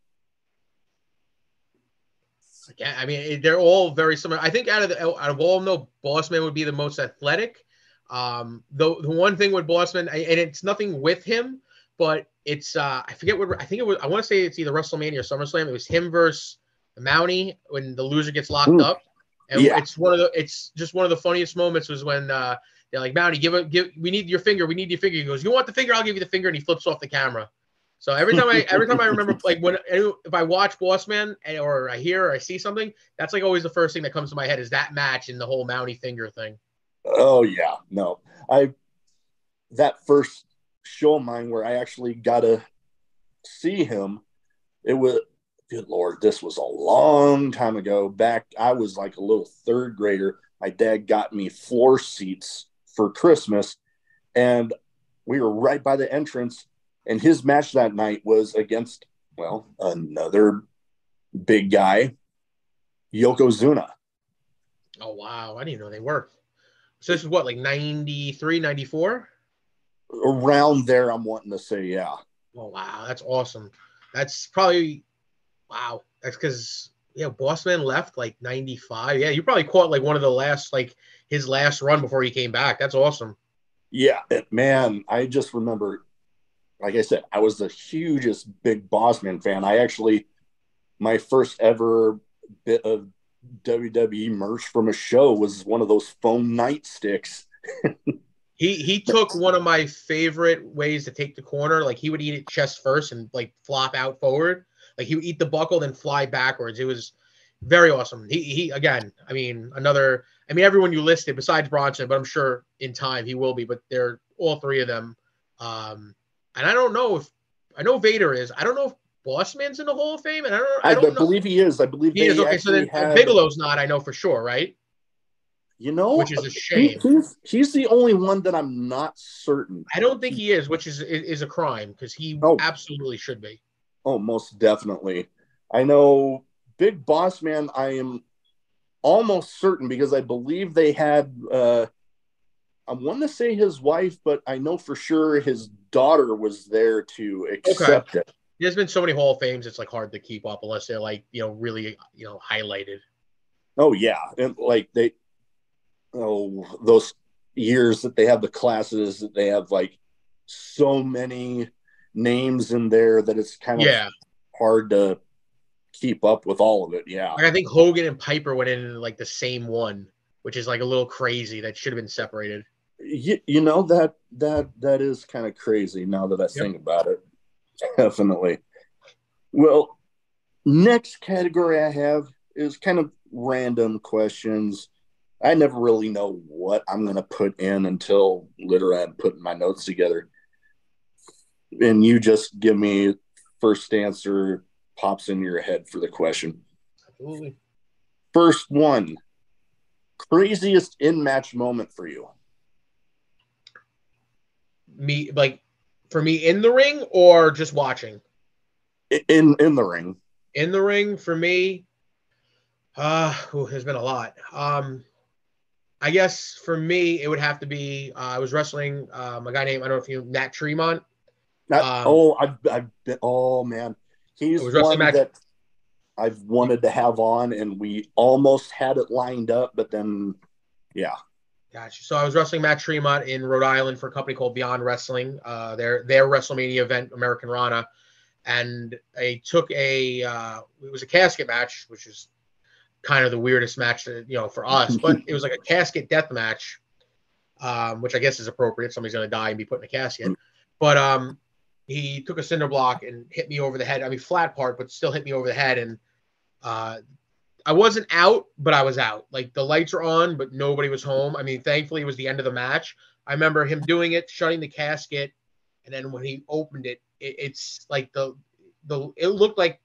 Yeah, I mean, they're all very similar. I think out of all of them, though, Boss Man would be the most athletic. The one thing with Boss Man, and it's nothing with him, but it's I forget what I think it was. I want to say it's either WrestleMania or SummerSlam. It was him versus Mountie when the loser gets locked up, and it's just one of the funniest moments was when they're like, Mountie, we need your finger, He goes, you want the finger? I'll give you the finger, and he flips off the camera. So every time I remember, like if I watch Boss Man or I hear or I see something, that's like always the first thing that comes to my head is that match and the whole Mountie finger thing. Oh yeah, no, that first show of mine where I actually got to see him, it was, good Lord, this was a long time ago. Back, I was like a little third grader. My dad got me floor seats for Christmas, and we were right by the entrance. And his match that night was against, well, another big guy, Yokozuna. Oh, wow. I didn't even know they were. So this is what, like 93, 94? Around there, I'm wanting to say, yeah. Oh, wow. That's awesome. That's probably, wow. That's because, Boss Man left like 95. Yeah, you probably caught like one of the last, like his last run before he came back. That's awesome. Yeah, man, I just remember like I said, I was the hugest Big Boss Man fan. I actually, my first ever bit of WWE merch from a show was one of those foam nightsticks. He took one of my favorite ways to take the corner. Like he would eat it chest first and like flop out forward. Like he would eat the buckle then fly backwards. It was very awesome. He again. I mean another. I mean everyone you listed besides Bronson, but I'm sure in time he will be. But they're all three of them. And I don't know if I know Vader is. I don't know if Bossman's in the Hall of Fame, and I I don't know. believe he is. I believe He is they okay. So actually then had, Bigelow's not. I know for sure, right? you know, Which is a shame. he's the only one that I'm not certain. I don't think he is, which is a crime because he Oh, absolutely should be. oh, most definitely. I know Big Boss Man, I am almost certain because I believe they had, I want to say his wife, but I know for sure his daughter was there to Okay. accept it. There's been so many Hall of Fames, it's like hard to keep up unless they're like, really, highlighted. Oh, yeah. And like those years that they have the classes, that they have like so many names in there that it's kind of Yeah. hard to keep up with all of it. Yeah. Like I think Hogan and Piper went in like the same one, which is like a little crazy. That should have been separated. You know that is kind of crazy now that I Yep. think about it. Definitely. Well, next category I have is kind of random questions. I never really know what I'm going to put in until literally I'm putting my notes together. And you just give me first answer pops in your head for the question. Absolutely. First one, craziest in match moment for you. Me like for me in the ring or just watching? In the ring. In the ring for me, there's been a lot. I guess for me it would have to be I was wrestling a guy named I don't know if you know Nat Tremont. I've been. Oh man, I he's was wrestling one Matt. that I've wanted to have on, and we almost had it lined up, but then, yeah. Gotcha. So I was wrestling Matt Tremont in Rhode Island for a company called Beyond Wrestling. Their WrestleMania event, American Rana, and I took it was a casket match, which is kind of the weirdest match for us, but it was like a casket death match, which I guess is appropriate. Somebody's gonna die and be put in a casket, but he took a cinder block and hit me over the head. I mean, flat part, but still hit me over the head, and I wasn't out, but I was out. Like the lights were on, but nobody was home. I mean, thankfully it was the end of the match. I remember him doing it, shutting the casket, and then when he opened it, it's like it looked like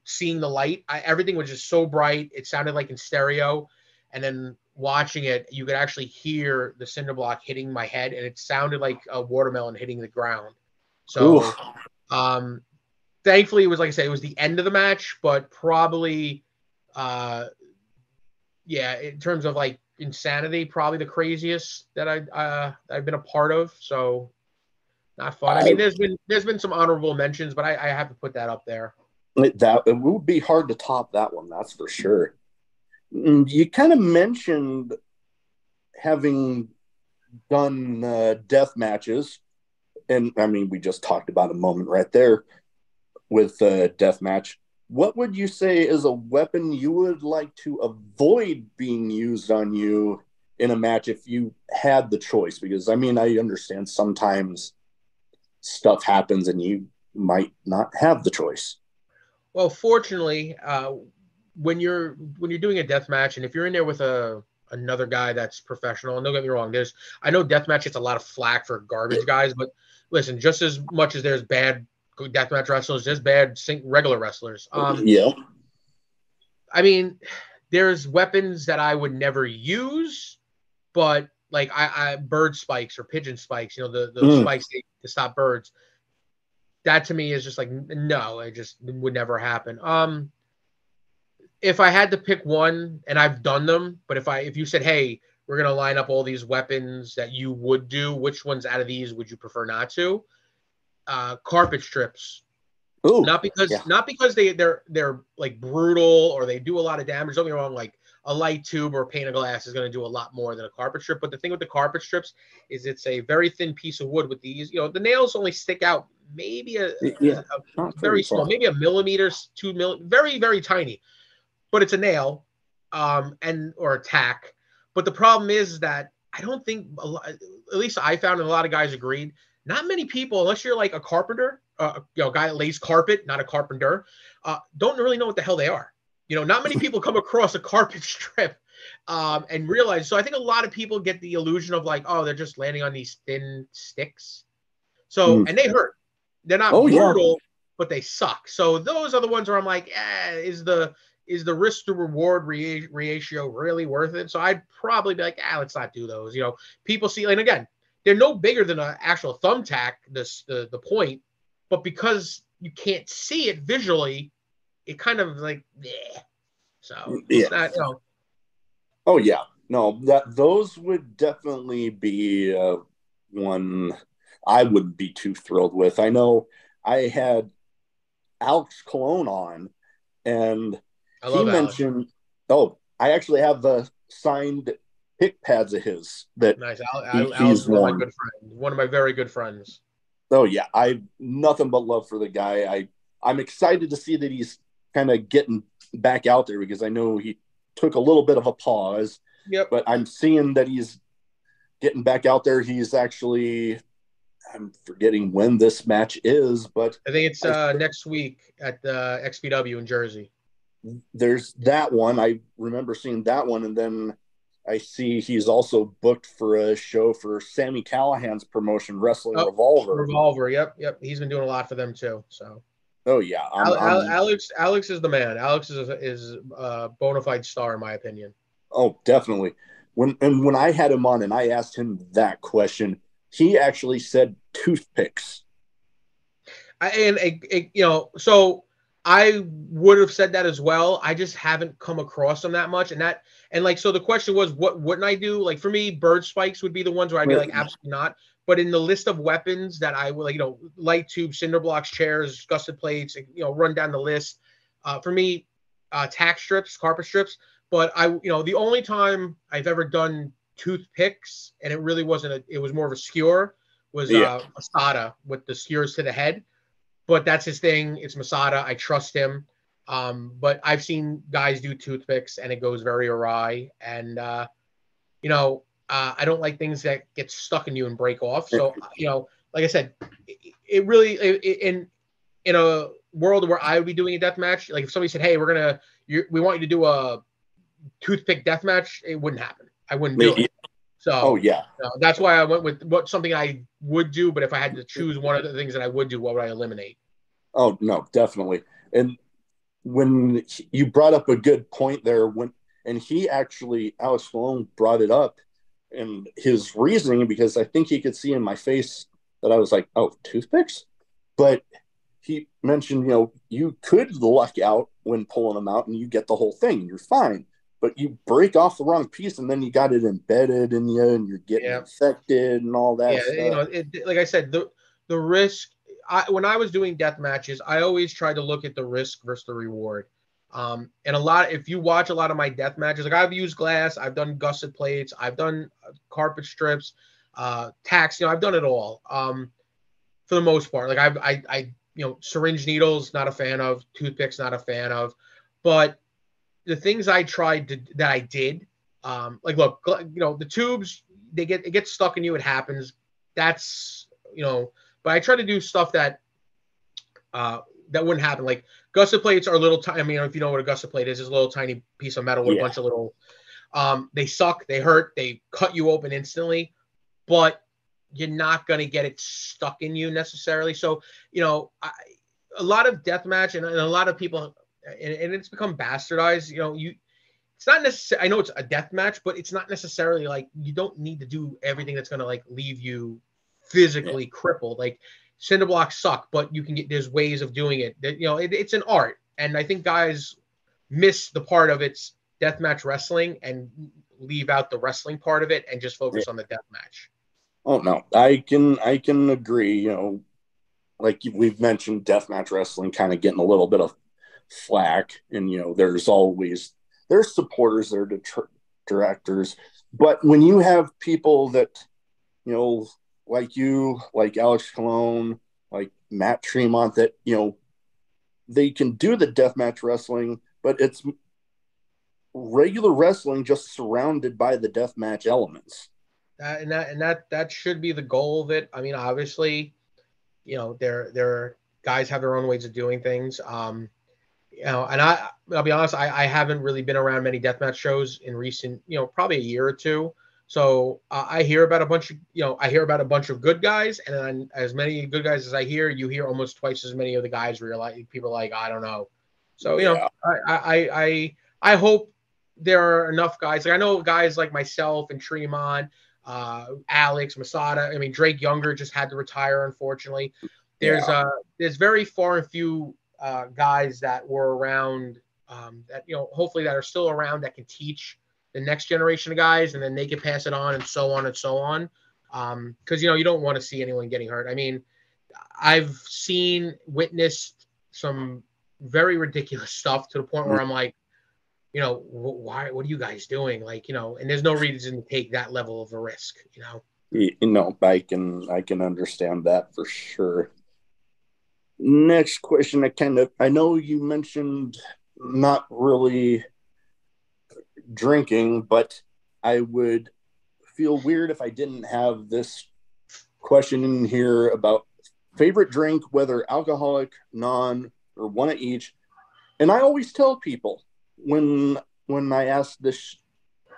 seeing the light. Everything was just so bright. It sounded like in stereo, and then watching it, you could actually hear the cinder block hitting my head, and it sounded like a watermelon hitting the ground. So, thankfully, it was like I said, it was the end of the match, but probably yeah, in terms of like insanity, probably the craziest that I've been a part of. So not fun. I mean, there's been some honorable mentions, but I have to put that up there. It would be hard to top that one, that's for sure. You kind of mentioned having done death matches, and I mean, we just talked about a moment right there with death match. What would you say is a weapon you would like to avoid being used on you in a match if you had the choice? Because I mean, I understand sometimes stuff happens and you might not have the choice. Well, fortunately, when you're doing a death match, and if you're in there with another guy that's professional, and don't get me wrong, I know death match gets a lot of flack for garbage guys, but listen, just as much as there's bad deathmatch wrestlers, there's bad regular wrestlers. Yeah. I mean, there's weapons that I would never use, but like I bird spikes or pigeon spikes, the spikes to stop birds. That to me is just like no, it just would never happen. If I had to pick one, and I've done them, but if you said, hey, we're gonna line up all these weapons that you would do, which ones out of these would you prefer not to? Carpet strips. Ooh, Not because they're like brutal or they do a lot of damage. Don't get me wrong, like a light tube or a pane of glass is going to do a lot more than a carpet strip. But the thing with the carpet strips is it's a very thin piece of wood with these, the nails only stick out maybe a not very very small, far. maybe a millimeter, 2 very, very tiny, but it's a nail, or a tack. But the problem is that I don't think, at least I found, and a lot of guys agreed, not many people, unless you're like a carpenter, guy that lays carpet, not a carpenter, don't really know what the hell they are. Not many people come across a carpet strip and realize. So I think a lot of people get the illusion of like, oh, they're just landing on these thin sticks. So, and they hurt. They're not Oh yeah. brutal, but they suck. So those are the ones where I'm like, is the risk to reward ratio really worth it? So I'd probably be like, let's not do those. People see, and again, they're no bigger than an actual thumbtack, the point, but because you can't see it visually, it kind of like, yeah. So Yeah. it's not, Oh yeah. No, those would definitely be one I wouldn't be too thrilled with. I know I had Alex Cologne on, and I he love Alex. mentioned, oh, I actually have the signed pick pads of his that Nice. Alex he's is one of my worn. good friends. One of my very good friends. Oh yeah, I nothing but love for the guy. I'm excited to see that he's kind of getting back out there because I know he took a little bit of a pause, Yep. but I'm seeing that he's getting back out there. He's actually, I'm forgetting when this match is, but I think it's next week at the XPW in Jersey. there's that one. I remember seeing that one, and then I see he's also booked for a show for Sammy Callahan's promotion, Wrestling Oh, Revolver. Revolver. Yep. He's been doing a lot for them too. So Oh yeah, Alex is the man. Alex is a bona fide star in my opinion. oh definitely. When I had him on and I asked him that question, he actually said toothpicks. So I would have said that as well. I just haven't come across them that much, so the question was, what wouldn't I do? Like for me, bird spikes would be the ones where I'd be like, absolutely not. But in the list of weapons that I would like, light tubes, cinder blocks, chairs, gusset plates, run down the list. For me, tack strips, carpet strips. But the only time I've ever done toothpicks, and it really wasn't it was more of a skewer, was Masada with the skewers to the head. But that's his thing. It's Masada. I trust him. But I've seen guys do toothpicks and it goes very awry. And, I don't like things that get stuck in you and break off. So, like I said, it really, in a world where I would be doing a death match, like if somebody said, hey, we want you to do a toothpick death match, it wouldn't happen. I wouldn't do it. So, oh yeah, that's why I went with something I would do. But if I had to choose one of the things that I would do, what would I eliminate? oh no, definitely. And when you brought up a good point there, and he actually, Alex Malone brought it up, and his reasoning, because I think he could see in my face that I was like, oh, toothpicks? But he mentioned, you could luck out when pulling them out and you get the whole thing and you're fine. But you break off the wrong piece and then you got it embedded in you and you're getting infected and all that stuff. Like I said, the risk. When I was doing death matches, I always tried to look at the risk versus the reward. And if you watch a lot of my death matches, like I've used glass, I've done gusset plates, I've done carpet strips, tacks, I've done it all. For the most part, like I syringe needles, not a fan of. Toothpicks, not a fan of. But the things I tried that I did, like look, the tubes, it gets stuck in you. It happens. That's but I try to do stuff that wouldn't happen. Like gusset plates are little tiny. I mean, if you know what a gusset plate is, it's a little tiny piece of metal with a bunch of little. They suck. They hurt. They cut you open instantly, but you're not going to get it stuck in you necessarily. So, a lot of deathmatch and a lot of people, and it's become bastardized. It's not necessarily, I know it's a death match, but it's not necessarily like you don't need to do everything that's going to like leave you physically crippled. Like cinder blocks suck, but there's ways of doing it. It's an art. And I think guys miss the part of it's deathmatch wrestling and leave out the wrestling part of it and just focus on the death match. Oh no, I can agree. Like we've mentioned, deathmatch wrestling kind of getting a little bit of flack, and there's always there's supporters, there are directors, but when you have people that, you know, like you, like Alex Colon, like Matt Tremont, that, you know, they can do the deathmatch wrestling, but it's regular wrestling just surrounded by the deathmatch elements. That should be the goal of it. I mean, obviously, you know, their guys have their own ways of doing things. You know, and I'll be honest, I haven't really been around many deathmatch shows in recent, you know, probably a year or two. So I hear about a bunch of, you know, I hear about a bunch of good guys, and then as many good guys as I hear, you hear almost twice as many of the guys where you're like, people are like, I don't know. So, you know, Yeah. I hope there are enough guys. Like I know guys like myself and Tremont, Alex, Masada. I mean, Drake Younger just had to retire, unfortunately. There's Yeah. there's very far and few guys that were around that, you know, hopefully that are still around that can teach the next generation of guys, and then they can pass it on and so on and so on. Because you know, you don't want to see anyone getting hurt. I mean, I've witnessed some very ridiculous stuff to the point where I'm like, you know, why? What are you guys doing? Like, you know, and there's no reason to take that level of a risk. You know. You know, I can understand that for sure. Next question, I know you mentioned not really drinking, but I would feel weird if I didn't have this question in here about favorite drink, whether alcoholic, non, or one of each. And I always tell people when I ask this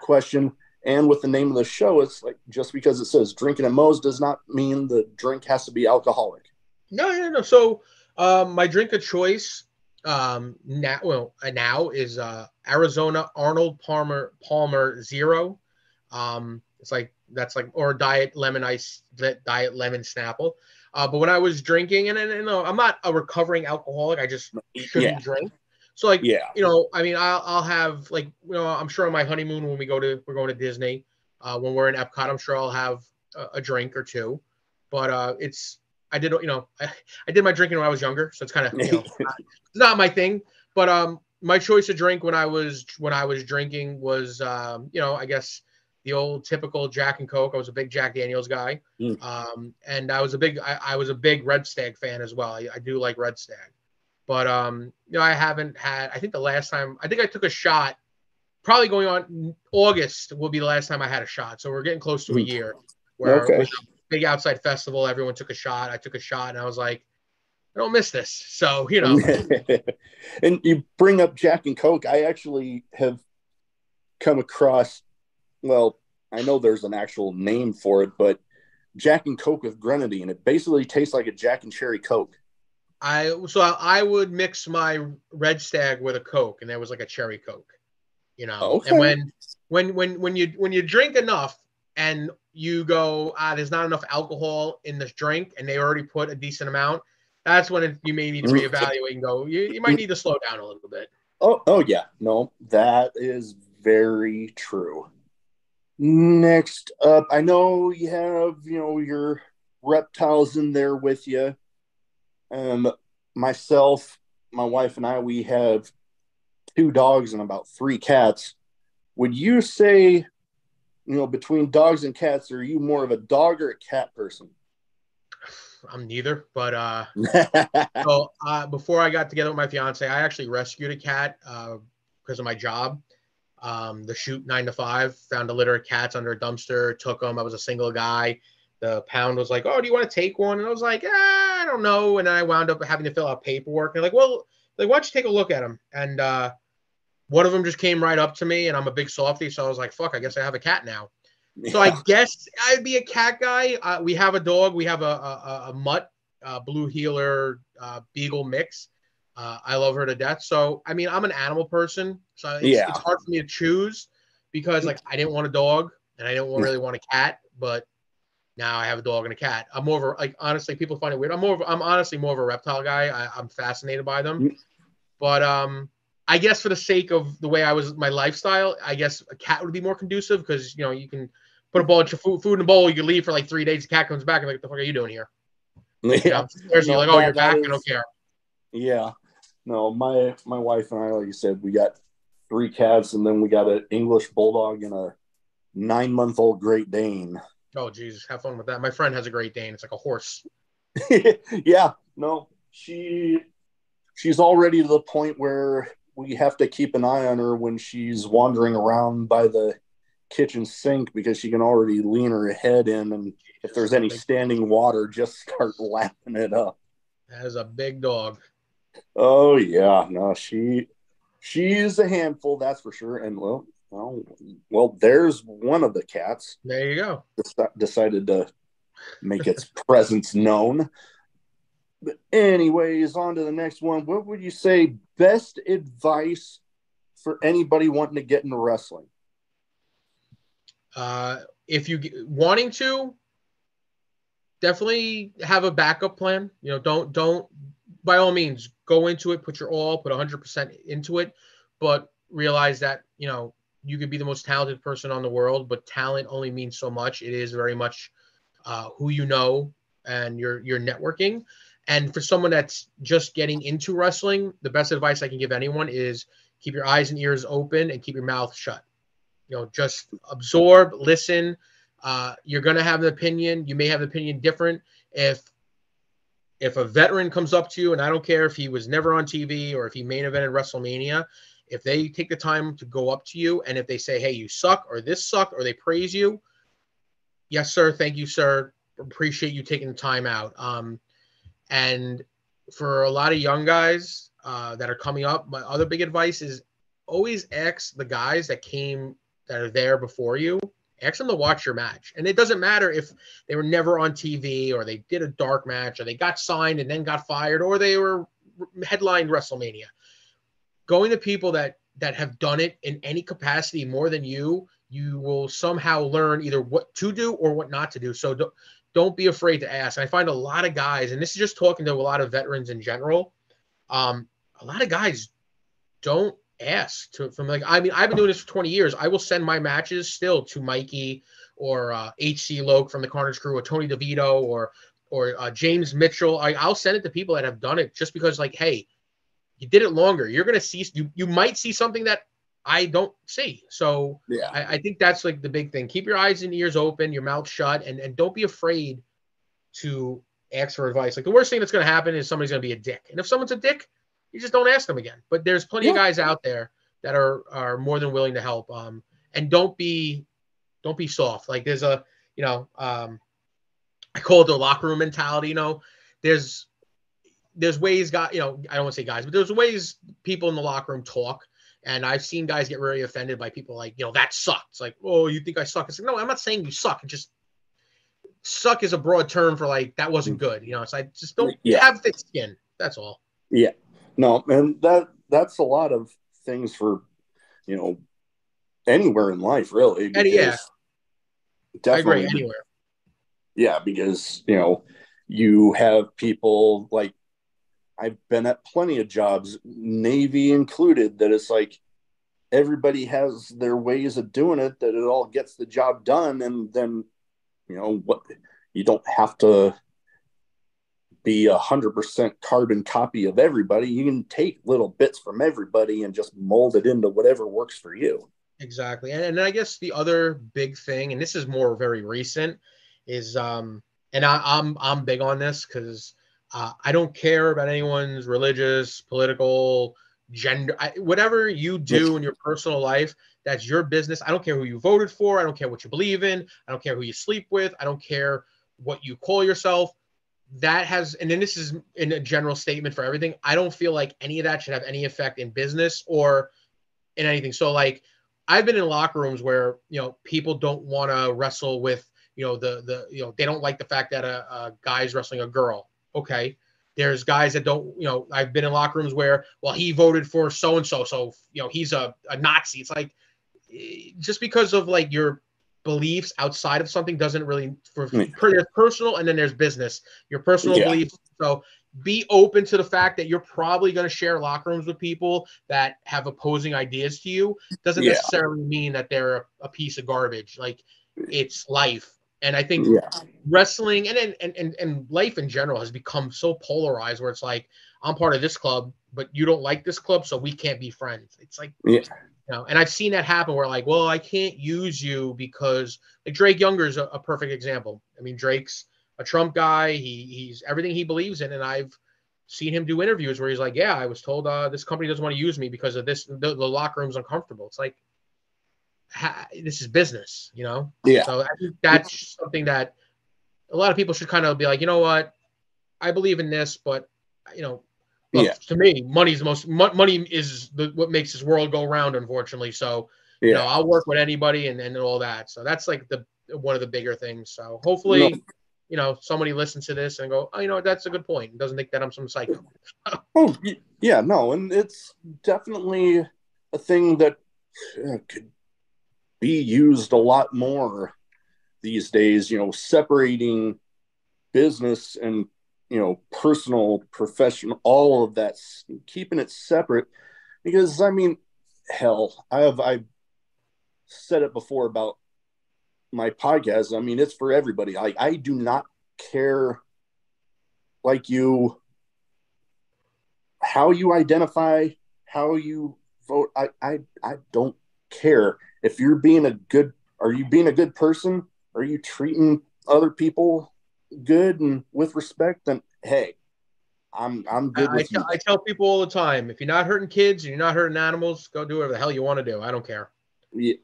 question, and with the name of the show, it's like, just because it says drinking at Moe's does not mean the drink has to be alcoholic. No. So my drink of choice now is Arizona Arnold Palmer Zero. It's like that's like, or diet lemon ice, diet lemon Snapple. But when I was drinking, and no, I'm not a recovering alcoholic. I just Yeah. shouldn't drink. So like, Yeah. you know, I mean, I'll have, like, you know, I'm sure on my honeymoon when we're going to Disney, when we're in Epcot, I'm sure I'll have a drink or two. But I did, you know, I did my drinking when I was younger, so it's kind of, you know, not my thing. But my choice of drink when I was drinking was, you know, I guess the old typical Jack and Coke. I was a big Jack Daniels guy, and I was a big Red Stag fan as well. I do like Red Stag, but you know, I haven't had. I think the last time I think I took a shot, probably going on August will be the last time I had a shot. So we're getting close to a year where it Okay. was a big outside festival. Everyone took a shot. I took a shot, and I was like, I don't miss this. So, you know. And you bring up Jack and Coke. I actually have come across, well, I know there's an actual name for it, but Jack and Coke with grenadine. It basically tastes like a Jack and Cherry Coke. I would mix my Red Stag with a Coke, and there was like a cherry Coke, you know. And Okay. when you drink enough and you go, there's not enough alcohol in this drink, and they already put a decent amount, that's when you may need to reevaluate and go, you might need to slow down a little bit. Oh yeah. No, that is very true. Next up, I know you have, you know, your reptiles in there with you. Myself, my wife, and I, we have 2 dogs and about 3 cats. Would you say, you know, between dogs and cats, are you more of a dog or a cat person? I'm neither, but so before I got together with my fiance, I actually rescued a cat because of my job. The shoot 9 to 5, found a litter of cats under a dumpster, took them. I was a single guy. The pound was like, "Oh, do you want to take one?" And I was like, I don't know. And then I wound up having to fill out paperwork. And they're like, well, like, why don't you take a look at them? And one of them just came right up to me, and I'm a big softie, so I was like, fuck, I guess I have a cat now. So I Yeah. guess I'd be a cat guy. We have a dog. We have a mutt, blue heeler, beagle mix. I love her to death. So I mean, I'm an animal person, so it's Yeah. hard for me to choose because like I didn't want a dog and I didn't really want a cat, but now I have a dog and a cat. I'm more of a, like, honestly, people find it weird. I'm honestly more of a reptile guy. I'm fascinated by them, but I guess for the sake of the way my lifestyle, I guess a cat would be more conducive because, you know, you can put a bowl of food in a bowl. You can leave for like 3 days. The cat comes back and like, what the fuck are you doing here? You Yeah. know, seriously, No, like, oh, you're that back. I is, don't care. yeah. No, my wife and I, like you said, we got 3 cats, and then we got an English bulldog and a 9-month-old Great Dane. Oh, Jesus, have fun with that. My friend has a Great Dane. It's like a horse. Yeah, no, she's already to the point where we have to keep an eye on her when she's wandering around by the kitchen sink, because she can already lean her head in, and if there's any standing water, just start lapping it up. That is a big dog. Oh yeah, no, she's a handful, that's for sure. And well, there's one of the cats. There you go. Decided to make its presence known. But anyways, on to the next one. What would you say best advice for anybody wanting to get into wrestling? If you wanting to, definitely have a backup plan. Don't by all means go into it, put your all, put 100% into it, but realize that you could be the most talented person on the world, but talent only means so much. It is very much who you know and your networking. And for someone that's just getting into wrestling, the best advice I can give anyone is keep your eyes and ears open and keep your mouth shut. Just absorb, listen. You're going to have an opinion. You may have an opinion different. If a veteran comes up to you, and I don't care if he was never on TV or if he main evented WrestleMania, if they take the time to go up to you and if they say, hey, you suck, or this sucked, or they praise you, yes, sir, thank you, sir, appreciate you taking the time out. And for a lot of young guys that are coming up, my other big advice is always ask the guys that are there before you, ask them to watch your match. And it doesn't matter if they were never on TV or they did a dark match or they got signed and then got fired or they were headlined WrestleMania. Going to people that have done it in any capacity more than you will somehow learn either what to do or what not to do. So don't be afraid to ask. I find a lot of guys, and this is just talking to a lot of veterans in general, a lot of guys don't ask from I've been doing this for 20 years. I will send my matches still to Mikey or HC Loke from the Carnage Crew or Tony DeVito or James Mitchell. I'll send it to people that have done it just because, hey, you did it longer. You're going to see, you might see something that I don't see. So yeah. I think that's the big thing. Keep your eyes and ears open, your mouth shut, and don't be afraid to ask for advice. The worst thing that's going to happen is somebody's going to be a dick. And if someone's a dick, you just don't ask them again. But there's plenty of guys out there that are more than willing to help. And don't be soft. There's I call it the locker room mentality. There's ways I don't want to say guys, but there's ways people in the locker room talk. And I've seen guys get really offended by people that sucks. Oh, you think I suck? It's no, I'm not saying you suck. It just suck is a broad term for that wasn't good. So I just don't have thick skin. That's all. Yeah. No, and that's a lot of things for, anywhere in life, really. Yeah. Definitely. I agree, anywhere. Yeah, because, you have people I've been at plenty of jobs, Navy included, that it's everybody has their ways of doing it, that it all gets the job done. And then, you don't have to be 100% carbon copy of everybody. You can take little bits from everybody and just mold it into whatever works for you. Exactly. And I guess the other big thing, and this is more very recent, is and I'm big on this because I don't care about anyone's religious, political, gender, whatever you do in your personal life, that's your business. I don't care who you voted for. I don't care what you believe in. I don't care who you sleep with. I don't care what you call yourself. And then this is in a general statement for everything. I don't feel like any of that should have any effect in business or in anything. So I've been in locker rooms where, people don't want to wrestle with, they don't like the fact that a guy's wrestling a girl. Okay. There's guys that don't, I've been in locker rooms where, well, he voted for so-and-so. So, he's a Nazi. It's just because of your beliefs outside of something doesn't really, there's personal and then there's business, your personal beliefs. So be open to the fact that you're probably going to share locker rooms with people that have opposing ideas to you. Doesn't necessarily mean that they're a piece of garbage. It's life. And I think wrestling and life in general has become so polarized where it's I'm part of this club, but you don't like this club, so we can't be friends. It's And I've seen that happen where like, well, I can't use you because like Drake Younger's a perfect example. I mean, Drake's a Trump guy. He's everything he believes in. And I've seen him do interviews where he's like, yeah, I was told this company doesn't want to use me because of this. The locker room's uncomfortable. It's like, this is business, Yeah. So I think that's something that a lot of people should kind of be like, you know what? I believe in this, but look, to me, money is what makes this world go round, unfortunately. So, I'll work with anybody and all that. So that's like one of the bigger things. So hopefully, somebody listens to this and go, oh, that's a good point. It doesn't think that I'm some psycho. Oh, yeah, no. And it's definitely a thing that could be used a lot more these days, separating business and personal, professional, all of that, keeping it separate. Because I mean, hell, I've said it before about my podcast. I mean, it's for everybody. I do not care, like you, how you identify, how you vote. I don't care. If you're being are you being a good person? Are you treating other people good and with respect? Then hey, I'm good with you. I tell people all the time, if you're not hurting kids and you're not hurting animals, go do whatever the hell you want to do. I don't care. Yeah,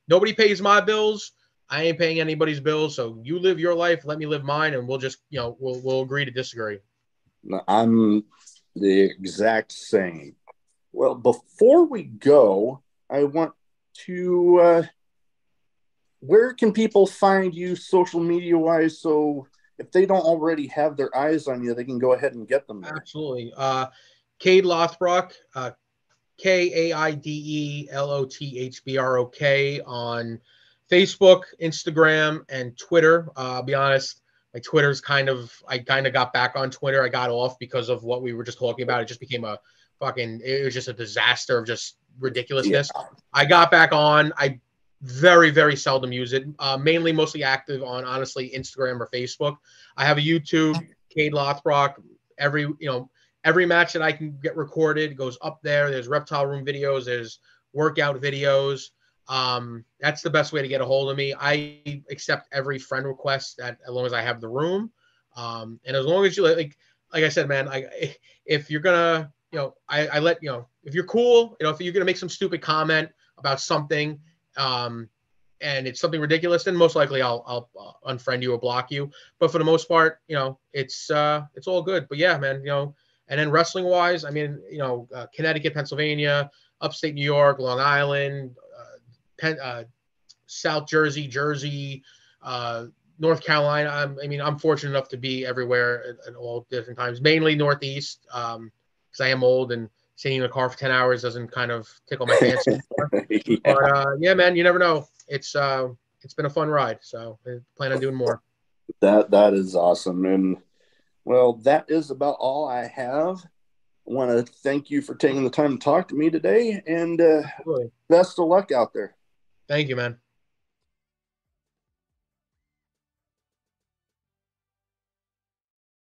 nobody pays my bills. I ain't paying anybody's bills. So you live your life, let me live mine, and we'll just we'll agree to disagree. I'm the exact same. Well, before we go, I want to. Where can people find you social media wise? So if they don't already have their eyes on you, they can go ahead and get them there. Absolutely. Kaide Lothbrok, KaideLothbrok on Facebook, Instagram, and Twitter. I'll be honest, my Twitter's I kind of got back on Twitter. I got off because of what we were just talking about. It just became it was just a disaster of just ridiculousness. Yeah. I got back on. I very, very seldom use it. Mostly active on, honestly, Instagram or Facebook. I have a YouTube, Kaide Lothbrok. Every match that I can get recorded goes up there. There's reptile room videos. There's workout videos. That's the best way to get a hold of me. I accept every friend request as long as I have the room. And as long as you like I said, man, if you're gonna, I let, if you're cool, if you're gonna make some stupid comment about something, and it's something ridiculous, then most likely I'll unfriend you or block you. But for the most part, it's all good. But yeah, man, and then wrestling wise, I mean, Connecticut, Pennsylvania, upstate New York, Long Island, South Jersey, North Carolina. I'm fortunate enough to be everywhere at all different times, mainly Northeast, because I am old and sitting in a car for 10 hours doesn't kind of tickle my fancy. Yeah. But yeah, man, you never know. It's been a fun ride, so I plan on doing more. That is awesome. And well, that is about all I have. I want to thank you for taking the time to talk to me today, and best of luck out there. Thank you, man.